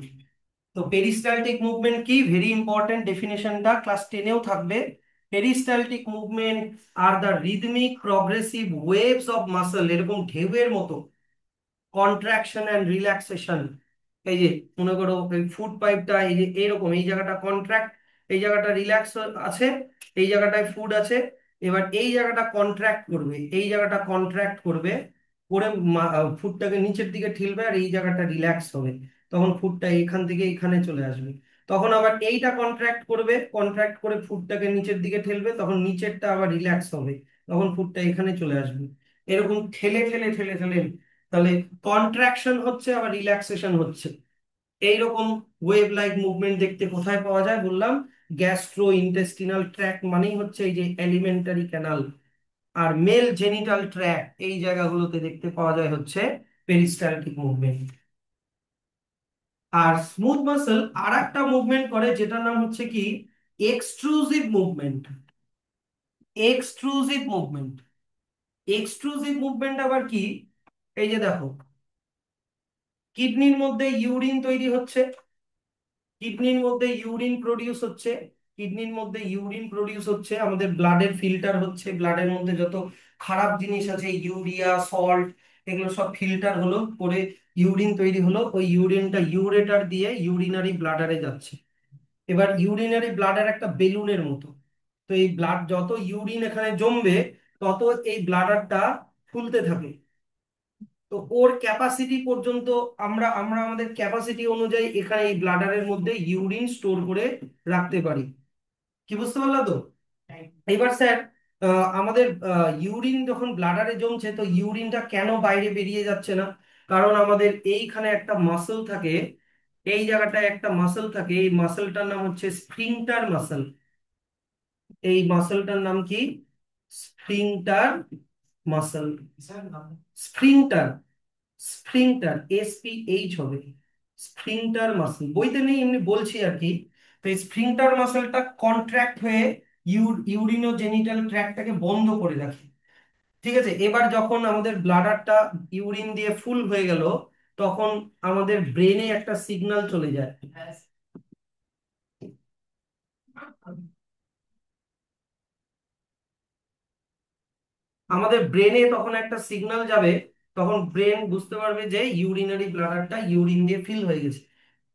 তো পেরিস্টালটিক মুভমেন্ট কি, ভেরি ইম্পর্টেন্ট, ডেফিনেশনটা ক্লাস 10-এও থাকবে। Peristaltic movement are the rhythmic progressive waves of muscle, এরকম ঢেউয়ের মতো কন্ট্রাকশন অ্যান্ড রিল্যাক্সেশন। এই যে মনে করো এই ফুড পাইপটা, এই যে এরকম, এই জায়গাটা কন্ট্রাক্ট, এই জায়গাটা রিল্যাক্স আছে, এই জায়গাটায় ফুড আছে। এবার এই জায়গাটা কন্ট্রাক্ট করবে, এই জায়গাটা কন্ট্রাক্ট করবে করে ফুডটাকে নিচের দিকে ঠেলবে, আর এই জায়গাটা রিল্যাক্স হবে, তখন ফুডটা এখান থেকে এখানে চলে আসবে। তখন আবার এইটা কন্ট্রাক্ট করবে, কন্ট্রাক্ট করে ফুডটাকে নিচের দিকে ঠেলবে, তখন নিচেরটা আবার রিল্যাক্স হবে, তখন ফুডটা এখানে চলে আসবে। এরকম ঠেলে ঠেলে ঠেলে ঠেলে, তাহলে কন্ট্রাকশন হচ্ছে আবার রিল্যাক্সেশন হচ্ছে। এইরকম ওয়েভ লাইক মুভমেন্ট দেখতে কোথায় পাওয়া যায় বললাম? গ্যাস্ট্রো ইন্টেস্টিনাল ট্র্যাক্ট মানেই হচ্ছে এই যে এলিমেন্টারি ক্যানাল, আর মেল জেনিটাল ট্র্যাক্ট, এই জায়গাগুলোতে দেখতে পাওয়া যায় হচ্ছে পেরিস্টালটিক মুভমেন্ট। আর স্মুথ মাসল আর একটা মুভমেন্ট করে যেটার নাম হচ্ছে কি, extrusive movement. Extrusive movement, extrusive movement আবার কি? এই যে দেখো, কিডনির মধ্যে ইউরিন তৈরি হচ্ছে, কিডনির মধ্যে ইউরিন প্রডিউস হচ্ছে, কিডনির মধ্যে ইউরিন প্রডিউস হচ্ছে, আমাদের ব্লাডের ফিল্টার হচ্ছে, ব্লাডের মধ্যে যত খারাপ জিনিস আছে, ইউরিয়া, সল্ট, এগুলো সব ফিল্টার হলো করে ইউরিন তৈরি হলো, ওই ইউরিনটা ইউরেটার দিয়ে ইউরিনারি ব্লাডারে যাচ্ছে। এবার ইউরিনারি ব্লাডার একটা বেলুনের মতো, তো এই ব্লাড যত ইউরিন এখানে জমবে, তত এই ব্লাডারটা ফুলতে থাকে। তো ওর ক্যাপাসিটি পর্যন্ত, আমরা আমরা আমাদের ক্যাপাসিটি অনুযায়ী এখানে এই ব্লাডারের মধ্যে ইউরিন স্টোর করে রাখতে পারি। কি বুঝতে পারলা তো? এবার স্যার, আমাদের ইউরিন যখন ব্লাডারে জমছে, তো ইউরিনটা কেন বাইরে বেরিয়ে যাচ্ছে না? কারণ আমাদের এইখানে একটা মাসল থাকে, এই জায়গাটায় একটা মাসল থাকে, এই মাসলটার নাম হচ্ছে স্ফিংটার মাসল। এই মাসলটার নাম কি? Sphincter muscle. Sphincter, sphincter, SPH হবে, স্ফিংটার মাসল, বইতে নেই, এমনি বলছি আর কি। তো এই স্ফিংটার মাসলটা কন্ট্রাক্ট হয়ে ইউরিনোজেনিটাল ট্র্যাক্টটাকে বন্ধ করে রাখে। ঠিক আছে, এবার যখন আমাদের ব্লাডারটা ইউরিন দিয়ে ফুল হয়ে গেল, তখন আমাদের ব্রেনে একটা সিগন্যাল চলে যায়। আমাদের ব্রেনে তখন একটা সিগন্যাল যাবে, তখন ব্রেন বুঝতে পারবে যে ইউরিনারি ব্লাডারটা ইউরিন দিয়ে ফিল হয়ে গেছে।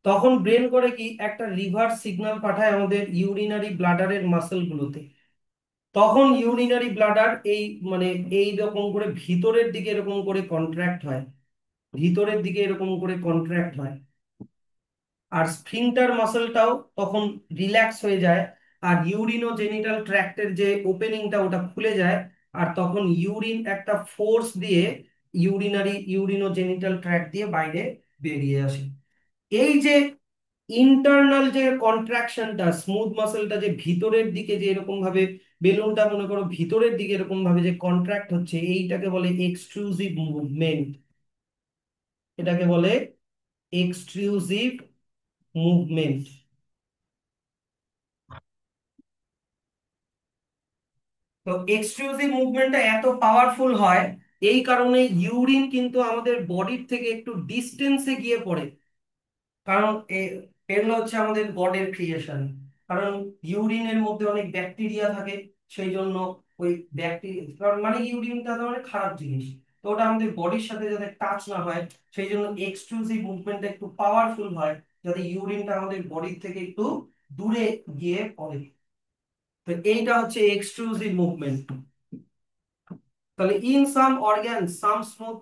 তখন ব্রেন করে কি, একটা রিভার্স সিগন্যাল পাঠায় আমাদের ইউরিনারি ব্লাডারের মাসেল গুলোতে। তখন ইউরিনারি ব্লাডার এই মানে এই রকম করে ভিতরের দিকে এরকম করে কন্ট্রাক্ট হয়, ভিতরের দিকে এরকম করে কন্ট্রাক্ট হয়। আর স্ফিংটার মাসলটাও তখন রিল্যাক্স হয়ে যায়, আর ইউরিনো জেনিটাল ট্র্যাক্টের যে ওপেনিংটা ওটা খুলে যায়। আর তখন ইউরিন একটা ফোর্স দিয়ে ইউরিনো জেনিটাল ট্র্যাক্ট দিয়ে বাইরে বেরিয়ে আসে। এই যে ইন্টারনাল যে কন্ট্রাকশনটা, স্মুথ মাসলটা যে ভিতরের দিকে যে এরকম ভাবে, বেলুনটা মনে করো ভিতরের দিকে এরকম ভাবে যে কন্ট্রাক্ট হচ্ছে, এইটাকে বলে এক্সট্রুসিভ মুভমেন্ট। এটাকে বলে এক্সট্রুসিভ মুভমেন্ট। তো এক্সক্লুসিভ মুভমেন্টটা এত পাওয়ারফুল হয়, এই কারণে ইউরিন কিন্তু আমাদের বডির থেকে একটু ডিস্টেন্সে গিয়ে পড়ে। কারণ এগুলো হচ্ছে আমাদের গডের ক্রিয়েশন। কারণ ইউরিনের মধ্যে অনেক ব্যাকটেরিয়া থাকে, সেই জন্য ওই ব্যাকটেরিয়া, কারণ মানে ইউরিনটা তো অনেক খারাপ জিনিস, তো ওটা আমাদের বডির সাথে যাতে টাচ না হয়, সেই জন্য এক্সক্লুসিভ মুভমেন্টটা একটু পাওয়ারফুল হয়, যাতে ইউরিনটা আমাদের বডির থেকে একটু দূরে গিয়ে পড়ে। তো এইটা হচ্ছে এক্সক্লুসিভ মুভমেন্ট। তাহলে in some organs some smooth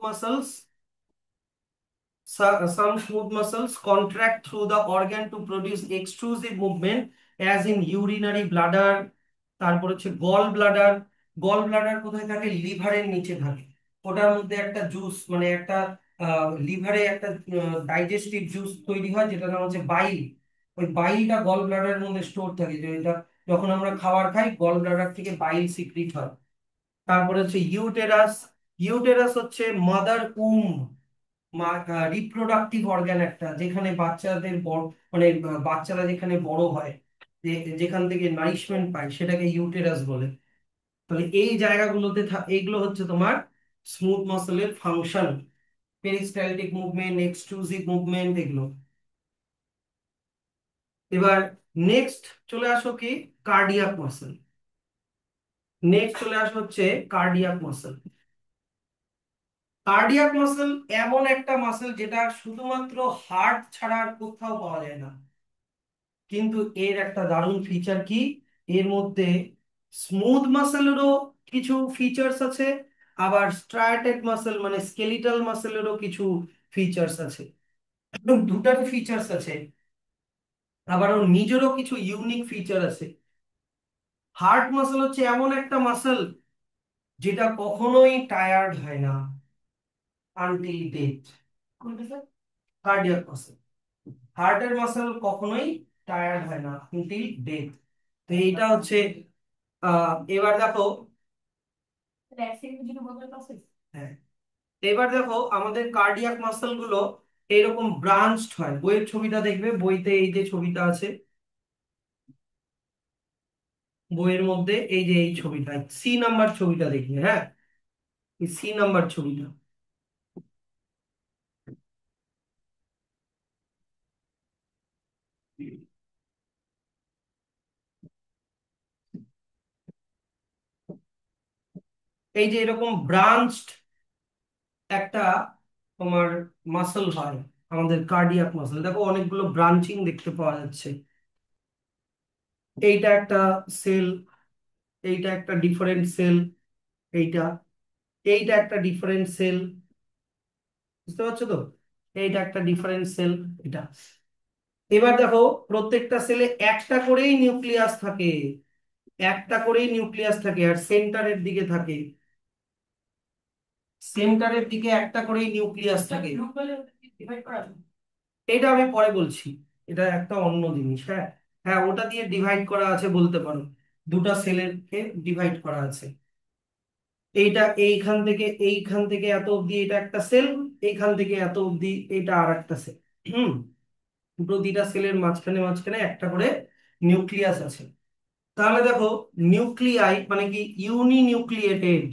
muscles contract through the organ to produce extrusive movement, as in urinary bladder। তারপর হচ্ছে গল ব্লাডার। গল ব্লাডার কোথায় থাকে? লিভারের নিচে থাকে। ওটার মধ্যে একটা জুস মানে একটা লিভারে একটা ডাইজেস্টিভ জুস তৈরি হয়, যেটা নাম হচ্ছে বাইল। ওই বাইলটা গল ব্লাডারের মধ্যে স্টোর থাকে, যে এটা যখন আমরা খাবার খাই গল ব্লাডার থেকে বাইল সিক্রিট হয়। তারপরে হচ্ছে ইউটেরাস। ইউটেরাস হচ্ছে মাদার রিপ্রোডাক্টিভ অর্গান একটা, যেখানে বাচ্চাদের বড় মানে বাচ্চারা যেখানে বড় হয়, যেখান থেকে নারিশমেন্ট পায়, সেটাকে ইউটেরাস বলে। তাহলে এই জায়গাগুলোতে এইগুলো হচ্ছে তোমার স্মুথ মাসলের function, peristaltic movement, exclusive movement, এগুলো। এবার নেক্সট চলে আসো কি, কার্ডিয়াক মাসল। নেক্সট চলে আসো হচ্ছে কার্ডিয়াক মাসল। কার্ডিয়াক মাসল এমন একটা মাসল যেটা শুধুমাত্র হার্ট ছাড়া আর কোথাও পাওয়া যায় না। কিন্তু এর একটা দারুণ ফিচার কি, এর মধ্যে স্মুথ মাসেলেরও কিছু ফিচার্স আছে, আবার স্ট্রায়াটেড মাসেল মানে স্কেলিটাল মাসেলেরও কিছু ফিচার্স আছে। একদম দুটারই ফিচার্স আছে, আবার ওর নিজেরও কিছু ইউনিক ফিচার আছে। হার্ট মাসেল হচ্ছে এমন একটা মাসেল যেটা কখনোই টায়ার্ড হয় না আনটিল ডেথ। কার্ডিয়াক মাসেল, হার্টের মাসেল কখনোই টায়ার্ড হয় না আনটিল ডেথ। তো এইটা হচ্ছে এবার দেখো, হ্যাঁ, এবার দেখো আমাদের কার্ডিয়াক মাসল গুলো এরকম ব্রাঞ্চড হয়। বইয়ের ছবিটা দেখবে, বইতে এই যে ছবিটা আছে, বইয়ের মধ্যে এই যে এই ছবিটা, সি নাম্বার ছবিটা দেখবে, হ্যাঁ, এই সি নাম্বার ছবিটা। এই যে এরকম ব্রাঞ্চড একটা তোমার মাসল হয় আমাদের কার্ডিয়াক মাসল, দেখো অনেকগুলো ব্রাঞ্চিং দেখতে পাওয়া যাচ্ছে। এইটা একটা সেল, এইটা একটা ডিফারেন্ট সেল, এইটা এইটা একটা ডিফারেন্ট সেল, বুঝতে পারছো তো? এইটা একটা ডিফারেন্ট সেল, এটা। এবার দেখো প্রত্যেকটা সেলে একটা করেই নিউক্লিয়াস থাকে, একটা করেই নিউক্লিয়াস থাকে, আর সেন্টারের দিকে থাকে, সেন্টারের দিকে একটা করেই নিউক্লিয়াস থাকে। এটা আমি পরে বলছি, এটা একটা অন্য জিনিস, হ্যাঁ। হ্যাঁ, ওটা দিয়ে ডিভাইড করা আছে বলতে পারো, দুটা সেলের কে ডিভাইড করা আছে। এইটা এইখান থেকে এত অব্দি এটা একটা সেল, এইখান থেকে এত অব্দি এটা আর একটা সেল। হুম, প্রতিটা সেলের মাঝখানে মাঝখানে একটা করে নিউক্লিয়াস আছে। তাহলে দেখো, নিউক্লিয়াই মানে কি, ইউনি নিউক্লিয়েটেড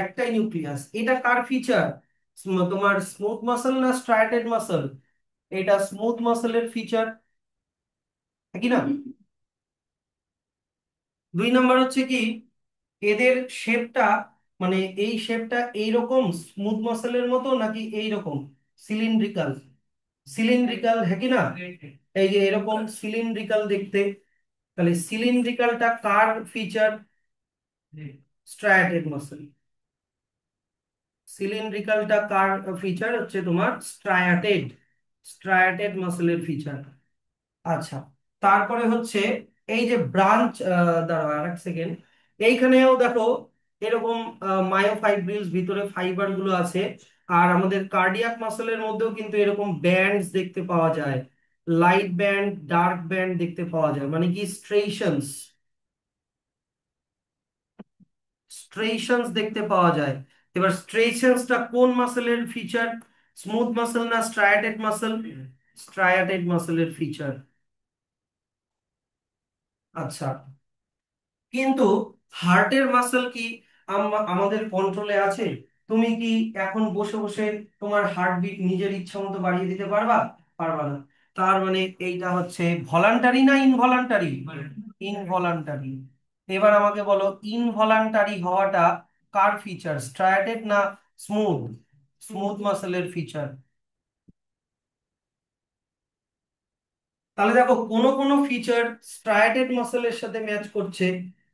একটাই নিউক্লিয়াস। এটা কার ফিচার? তোমার স্মুথ মাসল না স্ট্রাইটেড মাসল? এটা স্মুথ মাসলের ফিচার, কি না? দুই নাম্বার হচ্ছে কি, এদের শেপটা মানে এই শেপটা এইরকম স্মুথ মাসলের মতো নাকি এইরকম সিলিন্ড্রিক্যাল? সিলিন্ড্রিক্যাল, হ্যাঁ কি না? এই যে এরকম সিলিন্ড্রিক্যাল দেখতে, তাহলে সিলিন্ড্রিক্যালটা কার ফিচার? স্ট্রায়াটেড মাসল। সিলিন্ড্রিক্যালটা কার ফিচার? হচ্ছে তোমার স্ট্রায়াটেড, স্ট্রায়াটেড মাসলের ফিচার। আচ্ছা, তারপরে হচ্ছে এই যে ব্রাঞ্চ, দাঁড়াও আর এক সেকেন্ড, এইখানেও দেখো এরকম মায়োফাইব্রিলস, ভিতরে ফাইবার গুলো আছে। আর আমাদের কার্ডিয়াক মাসলের মধ্যেও কিন্তু এরকম ব্যান্ডস দেখতে পাওয়া যায়, লাইট ব্যান্ড, ডার্ক ব্যান্ড দেখতে পাওয়া যায়, মানে কি স্ট্রেশনস, স্ট্রেশনস দেখতে পাওয়া যায়। এবার স্ট্রেশনসটা কোন মাসলের ফিচার? স্মুথ মাসল না স্ট্রায়াটেড মাসল? স্ট্রায়াটেড মাসলের ফিচার। আচ্ছা, কিন্তু হার্টের মাসল কি আমাদের কন্ট্রোলে আছে? তুমি কি এখন বসে বসে তোমার হার্টবিট নিজের ইচ্ছা মতো বাড়িয়ে দিতে পারবা? পারবা না। তার মানে এইটা হচ্ছে ভলান্টারি না ইনভলান্টারি? ইনভলান্টারি। এবার আমাকে বলো, ইনভলান্টারি হওয়াটা কার ফিচার, স্ট্রায়াটেড না স্মুথ? Smooth মাসলের feature. তাহলে দেখো কোন কোন ফিচার স্ট্রায়াটেড মাসলের সাথে ম্যাচ করছে,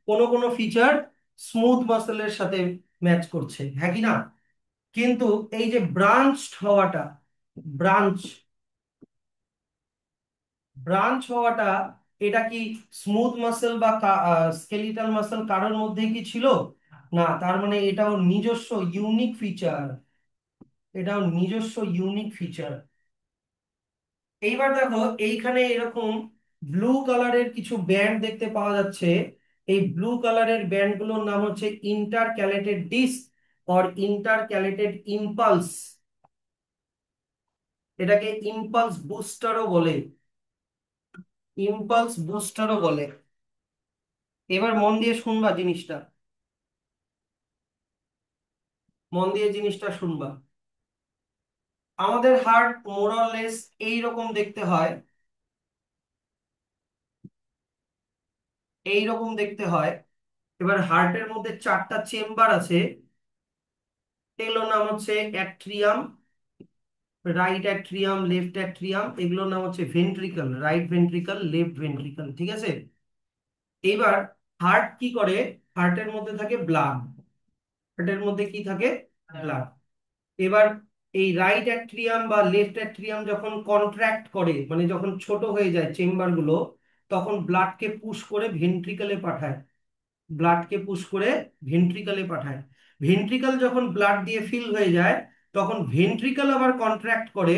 কোন কোন ফিচার স্মুথ মাসলের সাথে ম্যাচ করছে, হ্যাঁ কি না? কিন্তু এই যে ব্রাঞ্চড হওয়াটা, ব্রাঞ্চ, ব্রাঞ্চ হওয়াটা, এটা কি স্মুথ মাসল বা স্কেলিটাল মাসল কারোর মধ্যে কি ছিল? না, তার মানে এটাও নিজস্ব ইউনিক ফিচার, এটাও নিজস্ব ইউনিক ফিচার। এইবার দেখো এইখানে এরকম ব্লু কালারের কিছু ব্যান্ড দেখতে পাওয়া যাচ্ছে। এই ব্লু কালারের ব্যান্ড গুলোর নাম হচ্ছে intercalated disc or intercalated impulse. এটাকে ইম্পালস বুস্টারও বলে, ইম্পালস বুস্টারও বলে। এবার মন দিয়ে শুনবা জিনিসটা, মন দিয়ে জিনিসটা শুনবা। আমাদের হার্ট মোরাললেস এইরকম দেখতে হয়, এইরকম দেখতে হয়। এবার হার্টের মধ্যে চারটা চেম্বার আছে, এগুলোর নাম হচ্ছে atrium, right atrium, left atrium, এগুলোর নাম হচ্ছে ventricle, right ventricle, left ventricle, ঠিক আছে? এইবার হার্ট কি করে? হার্টের মধ্যে থাকে ব্লাড, হার্টের মধ্যে কি থাকে? ব্লাড। এবার এই রাইট অ্যাট্রিয়াম বা লেফট অ্যাট্রিয়াম যখন কন্ট্রাক্ট করে, মানে যখন ছোট হয়ে যায় চেম্বার গুলো, তখন ব্লাডকে পুশ করে ভেন্ট্রিকলে পাঠায়, ব্লাডকে পুশ করে ভেন্ট্রিকলে পাঠায়। ভেন্ট্রিকল যখন ব্লাড দিয়ে ফিল হয়ে যায়, তখন ভেন্ট্রিকল আবার কন্ট্রাক্ট করে,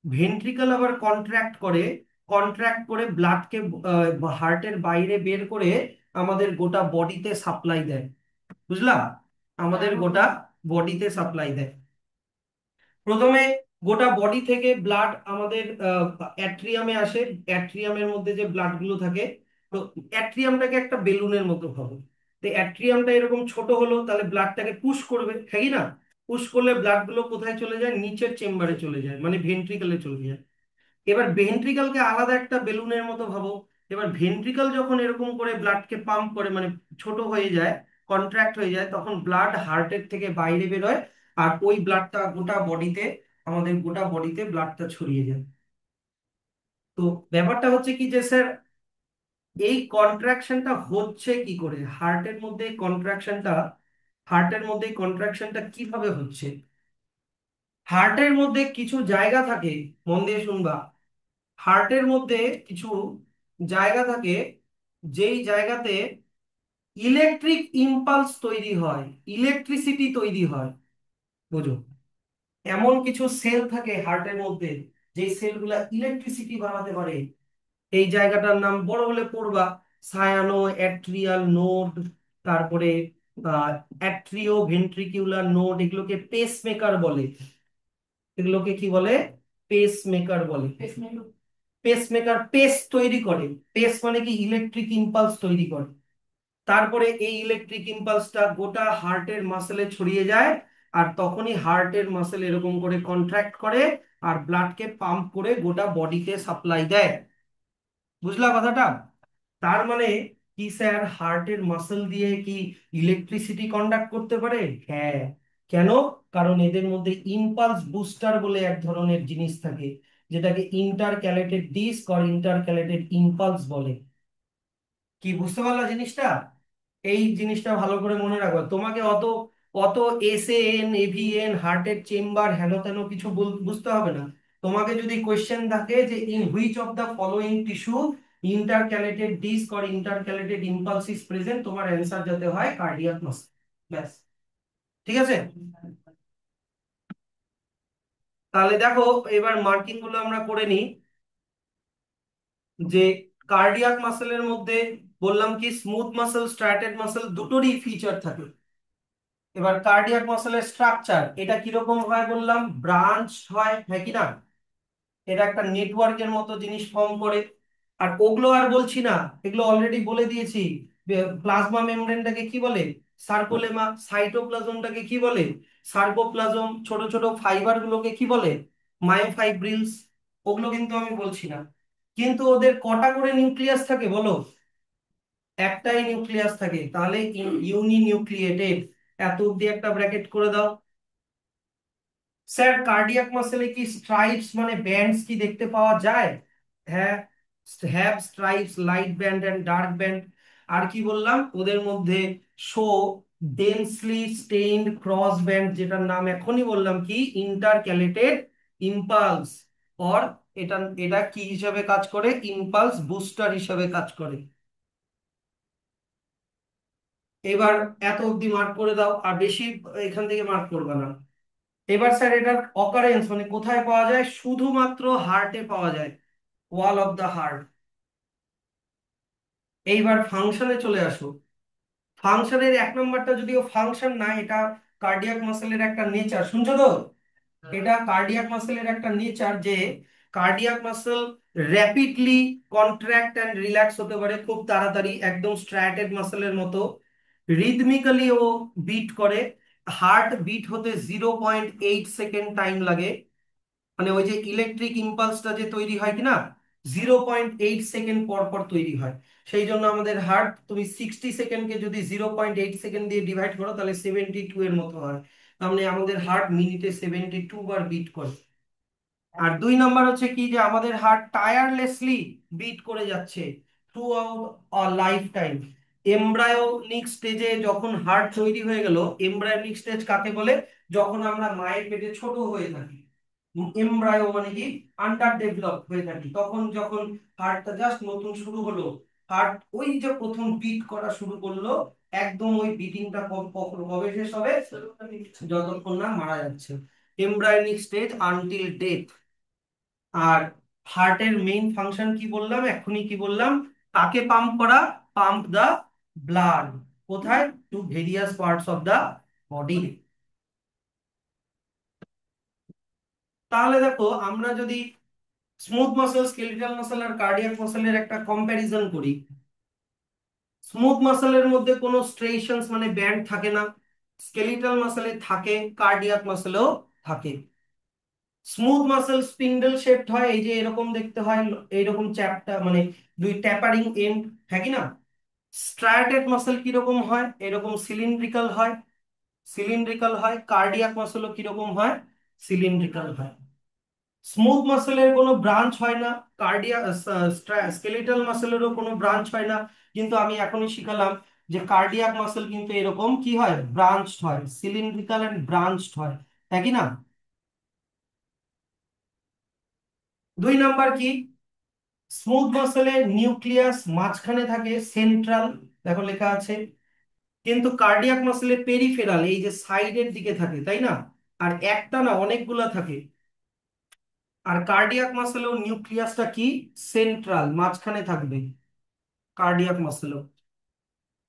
ভেন্ট্রিকল আবার কন্ট্রাক্ট করে, কন্ট্রাক্ট করে ব্লাডকে হার্টের বাইরে বের করে আমাদের গোটা বডিতে সাপ্লাই দেয়। বুঝলা? আমাদের গোটা বডিতে সাপ্লাই দেয়। প্রথমে গোটা বডি থেকে ব্লাড আমাদের অ্যাট্রিয়ামে আসে, অ্যাট্রিয়ামের মধ্যে যে ব্লাড গুলো থাকে, তো অ্যাট্রিয়ামটাকে একটা বেলুনের মতো ভাবো। তো অ্যাট্রিয়ামটা এরকম ছোট হলো, তাহলে ব্লাডটাকে পুশ করবে, হ্যাঁ কি না? পুশ করলে ব্লাড গুলো কোথায় চলে যায়? নিচের চেম্বারে চলে যায়, মানে ভেন্ট্রিকলে চলে যায়। এবার ভেন্ট্রিকলকে আলাদা একটা বেলুনের মতো ভাবো। এবার ভেন্ট্রিকল যখন এরকম করে ব্লাডকে পাম্প করে, মানে ছোট হয়ে যায়, কন্ট্রাক্ট হয়ে যায়, তখন ব্লাড হার্টের থেকে বাইরে বেরোয়, আর ওই ব্লাডটা গোটা বডিতে, আমাদের গোটা বডিতে ব্লাডটা ছড়িয়ে যায়। তো ব্যাপারটা হচ্ছে কি যে স্যার, এই কন্ট্রাকশনটা হচ্ছে কি করে হার্টের মধ্যে? কন্ট্রাকশনটা, হার্টের মধ্যে কন্ট্রাকশনটা কিভাবে হচ্ছে? হার্টের মধ্যে কিছু জায়গা থাকে, মন দিয়ে শুনবা। হার্টের মধ্যে কিছু জায়গা থাকে, যেই জায়গাতে ইলেকট্রিক ইম্পালস তৈরি হয়, ইলেকট্রিসিটি তৈরি হয়, বুঝো? এমন কিছু সেল থাকে হার্টের মধ্যে, যে সেলগুলা ইলেকট্রিসিটি বানাতে পারে। এই জায়গাটার নাম বড় হলে পড়বা, সায়ানো অ্যাট্রিয়াল নোড, তারপরে অ্যাট্রিও ভেন্ট্রিকিউলার নোড, এগুলোকে পেস মেকার বলে। এগুলোকে কি বলে? পেস মেকার বলে। পেসমেকার পেস তৈরি করে, পেস মানে কি ইলেকট্রিক ইম্পালস তৈরি করে। তারপরে এই ইলেকট্রিক ইম্পালসটা গোটা হার্টের মাসেলে ছড়িয়ে যায়, আর তখনই হার্টের মাসেল এরকম করে কন্ট্রাক্ট করে, আর ব্লাডকে পাম্প করে গোটা বডিতে সাপ্লাই দেয়। বুঝলা কথাটা? তার মানে কি স্যার, হার্টের মাসেল দিয়ে কি ইলেকট্রিসিটি কন্ডাক্ট করতে পারে? হ্যাঁ। কেন? কারণ এদের মধ্যে ইম্পালস বুস্টার বলে এক ধরনের জিনিস থাকে, যেটাকে intercalated disc or intercalated impulse বলে। কি বুঝতে পারলা জিনিসটা? এই জিনিসটা ভালো করে মনে রাখো। তোমাকে অত অত এসএন এভিএন হার্টের চেম্বার হেন তেন কিছু বুঝতে হবে না। তোমাকে যদি কোয়েশ্চেন থাকে যে in which of the following tissue intercalated disc or intercalated impulse is present, তোমার অ্যান্সার যাতে হয় কার্ডিয়াক মাসল। ব্যাস। ঠিক আছে। তাহলে দেখো, এবার মার্কিং গুলো আমরা করে নিই। যে কার্ডিয়াক মাসেলের মধ্যে বললাম কি স্মুথ মাসেল স্ট্রাটেড মাসেল দুটোরই ফিচার থাকে। এবার কার্ডিয়াক মাসেলের স্ট্রাকচার এটা কিরকম হয় বললাম, ব্রাঞ্চ হয়, হ্যাঁ কি না? এটা একটা নেটওয়ার্কের মতো জিনিস ফর্ম করে। আর ওগুলো আর বলছি না, এগুলো অলরেডি বলে দিয়েছি। প্লাজমা মেমব্রেনটাকে কি বলে? সার্কোলেমা। সাইটোপ্লাজমটাকে কি বলে? সার্কোপ্লাজম। ছোট ছোট ফাইবার গুলোকে কি বলে? মায়োফাইব্রিলস। ওগুলো কিন্তু আমি বলছি না। কিন্তু ওদের কটা করে নিউক্লিয়াস থাকে বলো? একটাই নিউক্লিয়াস থাকে, তাহলে ইউনি নিউক্লিয়েটেড। এত অব্দি একটা ব্র্যাকেট করে দাও। স্যার কার্ডিয়াক মাসেলে কি স্ট্রাইপস মানে ব্যান্ডস কি দেখতে পাওয়া যায়? হ্যাঁ, have stripes, light band and dark band. আর কি বললাম ওদের মধ্যে? Show densely stained cross band, যেটার নাম এখনই বললাম কি ইন্টারক্যালেটেড ইম্পালস। অর এটা এটা কি হিসাবে কাজ করে? ইম্পালস বুস্টার হিসাবে কাজ করে। এবার এত অব্দি মার্ক করে দাও, আর বেশি এখান থেকে মার্ক করবে না। এবার স্যার এটার অকারেন্স মানে কোথায় পাওয়া যায়? শুধুমাত্র হার্টে পাওয়া যায়, ওয়াল অফ দা হার্ট। এইবার ফাংশনে চলে আসো। ফাংশনের এক নম্বরটা যদিও ফাংশন না, এটা কার্ডিয়াক মাসেলের একটা নেচার, শুনছো তো? এটা কার্ডিয়াক মাসেলের একটা নেচার যে cardiac muscle rapidly contract and relax হতে পারে খুব তাড়াতাড়ি, একদম স্ট্র্যাটেড মাসেলের মতো। রিদমিক্যালি ও বিট করে। হার্ট বিট হতে 0.8 সেকেন্ড টাইম লাগে। মানে ওই যে ইলেকট্রিক ইম্পালসটা যে তৈরি হয় কিনা, 0.8 সেকেন্ড পর পর তৈরি হয়। সেই জন্য আমাদের হার্ট, তুমি 60 সেকেন্ডকে যদি 0.8 সেকেন্ড দিয়ে ডিভাইড করো তাহলে 72 এর মতো হয়। তার মানে আমাদের হার্ট মিনিটে 72 বার বিট করে। আর দুই নাম্বার হচ্ছে কি, যে আমাদের হার্ট টায়ারলেসলি বিট করে যাচ্ছে through out life time. Embryonic স্টেজে যখন হার্ট তৈরি হয়ে গেল, এমব্রায়োনিক স্টেজ কাকে বলে? যখন আমরা মায়ের পেটে ছোট হয়ে থাকি। এমব্রায়ো মানে কি আন্ডার ডেভেলপ হয়ে থাকি, তখন যখন হার্টটা জাস্ট নতুন শুরু হলো, হার্ট ওই যে প্রথম বিট করা শুরু করলো, একদম ওই বিটিংটা কবে শেষ হবে? যতক্ষণ না মারা যাচ্ছে। Embryonic stage until death. আর হার্টের মেইন ফাংশন কি বললাম এখনই, কি বললাম? কাকে পাম্প করা? Pump the blood. কোথায়? To various parts of the body. তাহলে দেখো, আমরা যদি স্মুথ মাসেল, স্কেলিটাল মাসেল আর কার্ডিয়াক মাসেলের একটা কম্প্যারিজন করি। স্মুথ মাসেলের মধ্যে কোনো স্ট্রেশনস মানে ব্যান্ড থাকে না। স্কেলিটাল মাসেলে থাকে, কার্ডিয়াক মাসেলেও থাকে। স্মুথ মাসেল স্পিন্ডল শেপড হয়, এই যে এরকম দেখতে হয়, এইরকম চ্যাপটা মানে দুই ট্যাপারিং এন্ড, হ্যাঁ কি না? স্ট্রায়াটেড মাসেল কিরকম হয়? এরকম সিলিন্ড্রিক্যাল হয়। সিলিন্ড্রিক্যাল হয়। কার্ডিয়াক মাসেলও কিরকম হয়? সিলিন্ড্রিক্যাল হয়। স্মুথ মাসেলের কোনো ব্রাঞ্চ হয় না, কার্ডিয়া স্কেলিটাল মাসেলেরও কোনো ব্রাঞ্চ হয় না। কিন্তু আমি এখনই শিখালাম যে কার্ডিয়াক মাসেল কিন্তু এরকম কি হয়, ব্রাঞ্চড হয়, সিলিন্ড্রিক্যাল এন্ড ব্রাঞ্চড হয়, তাই কি না? দুই নাম্বার কি, স্মুথ মাসেলের নিউক্লিয়াস মাঝখানে থাকে, সেন্ট্রাল, দেখো লেখা আছে। কিন্তু কার্ডিয়াক মাসেলের পেরিফেরাল, এই যে সাইডের দিকে থাকে, তাই না? আর একটা না অনেকগুলা থাকে। আর কার্ডিয়াক মাসেলেও নিউক্লিয়াসটা কি, সেন্ট্রাল, মাঝখানে থাকবে কার্ডিয়াক মাসেলও।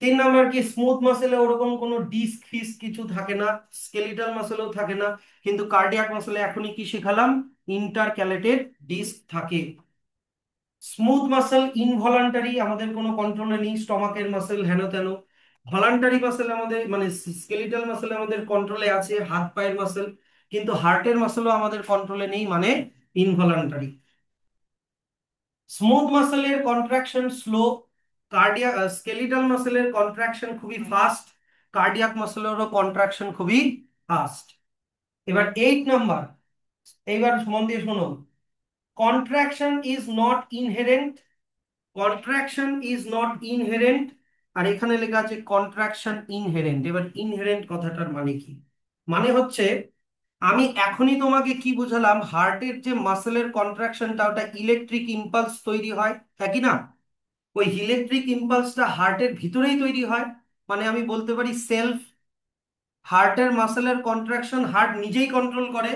তিন নাম্বার কি, স্মুথ মাসেলে ওরকম কোনো ডিস্ক ফিস কিছু থাকে না, স্কেলিটাল মাসেলেও থাকে না। কিন্তু কার্ডিয়াক মাসেলে এখনই কি শিখালাম, ইন্টারক্যালেটেড ডিস্ক থাকে। স্মুথ মাসেল ইনভলান্টারি, আমাদের কোনো কন্ট্রোলে নেই, স্টমাকের মাসেল হেন তেন। ভলান্টারি মাসেল আমাদের মানে স্কেলিটাল মাসেল আমাদের কন্ট্রোলে আছে, হাত পায়ের মাসেল। কিন্তু হার্টের মাসেলও আমাদের কন্ট্রোলে নেই, মানে ইনভলান্টারি। স্মুথ মাসেলের কন্ট্রাকশন স্লো, কার্ডিয়াক স্কেলিটাল মাসেলের কন্ট্রাকশন খুবই ফাস্ট, কার্ডিয়াক মাসেলেরও কন্ট্রাকশন খুবই ফার্স্ট। এবার 8 নাম্বার, এইবার মন দিয়ে শোনো, contraction is not inherent, contraction is not inherent, আর এখানে লেখা আছে কন্ট্রাকশন ইনহেরেন্ট। এবার ইনহেরেন্ট কথাটার মানে কি? মানে হচ্ছে, আমি এখনই তোমাকে কি বুঝালাম, হার্টের যে মাসেলের কন্ট্রাকশনটা ওটা ইলেকট্রিক ইম্পালস তৈরি হয়, হ্যাঁ কি না? ওই ইলেকট্রিক ইম্পালসটা হার্টের ভিতরেই তৈরি হয়। মানে আমি বলতে পারি সেলফ, হার্টের মাসেলের কন্ট্রাকশন হার্ট নিজেই কন্ট্রোল করে।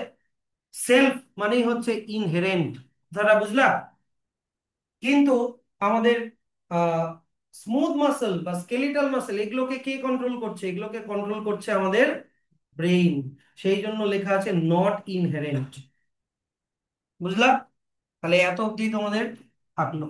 সেলফ মানেই হচ্ছে ইনহেরেন্ট, ধরা বুঝলা? কিন্তু আমাদের স্মুথ মাসেল বা স্কেলিটাল মাসেল, এগুলোকে কে কন্ট্রোল করছে? এগুলোকে কন্ট্রোল করছে আমাদের ব্রেইন। সেই জন্য লেখা আছে নট ইনহেরেন্ট। বুঝলা? তাহলে এত অবধি তোমাদের থাকলো।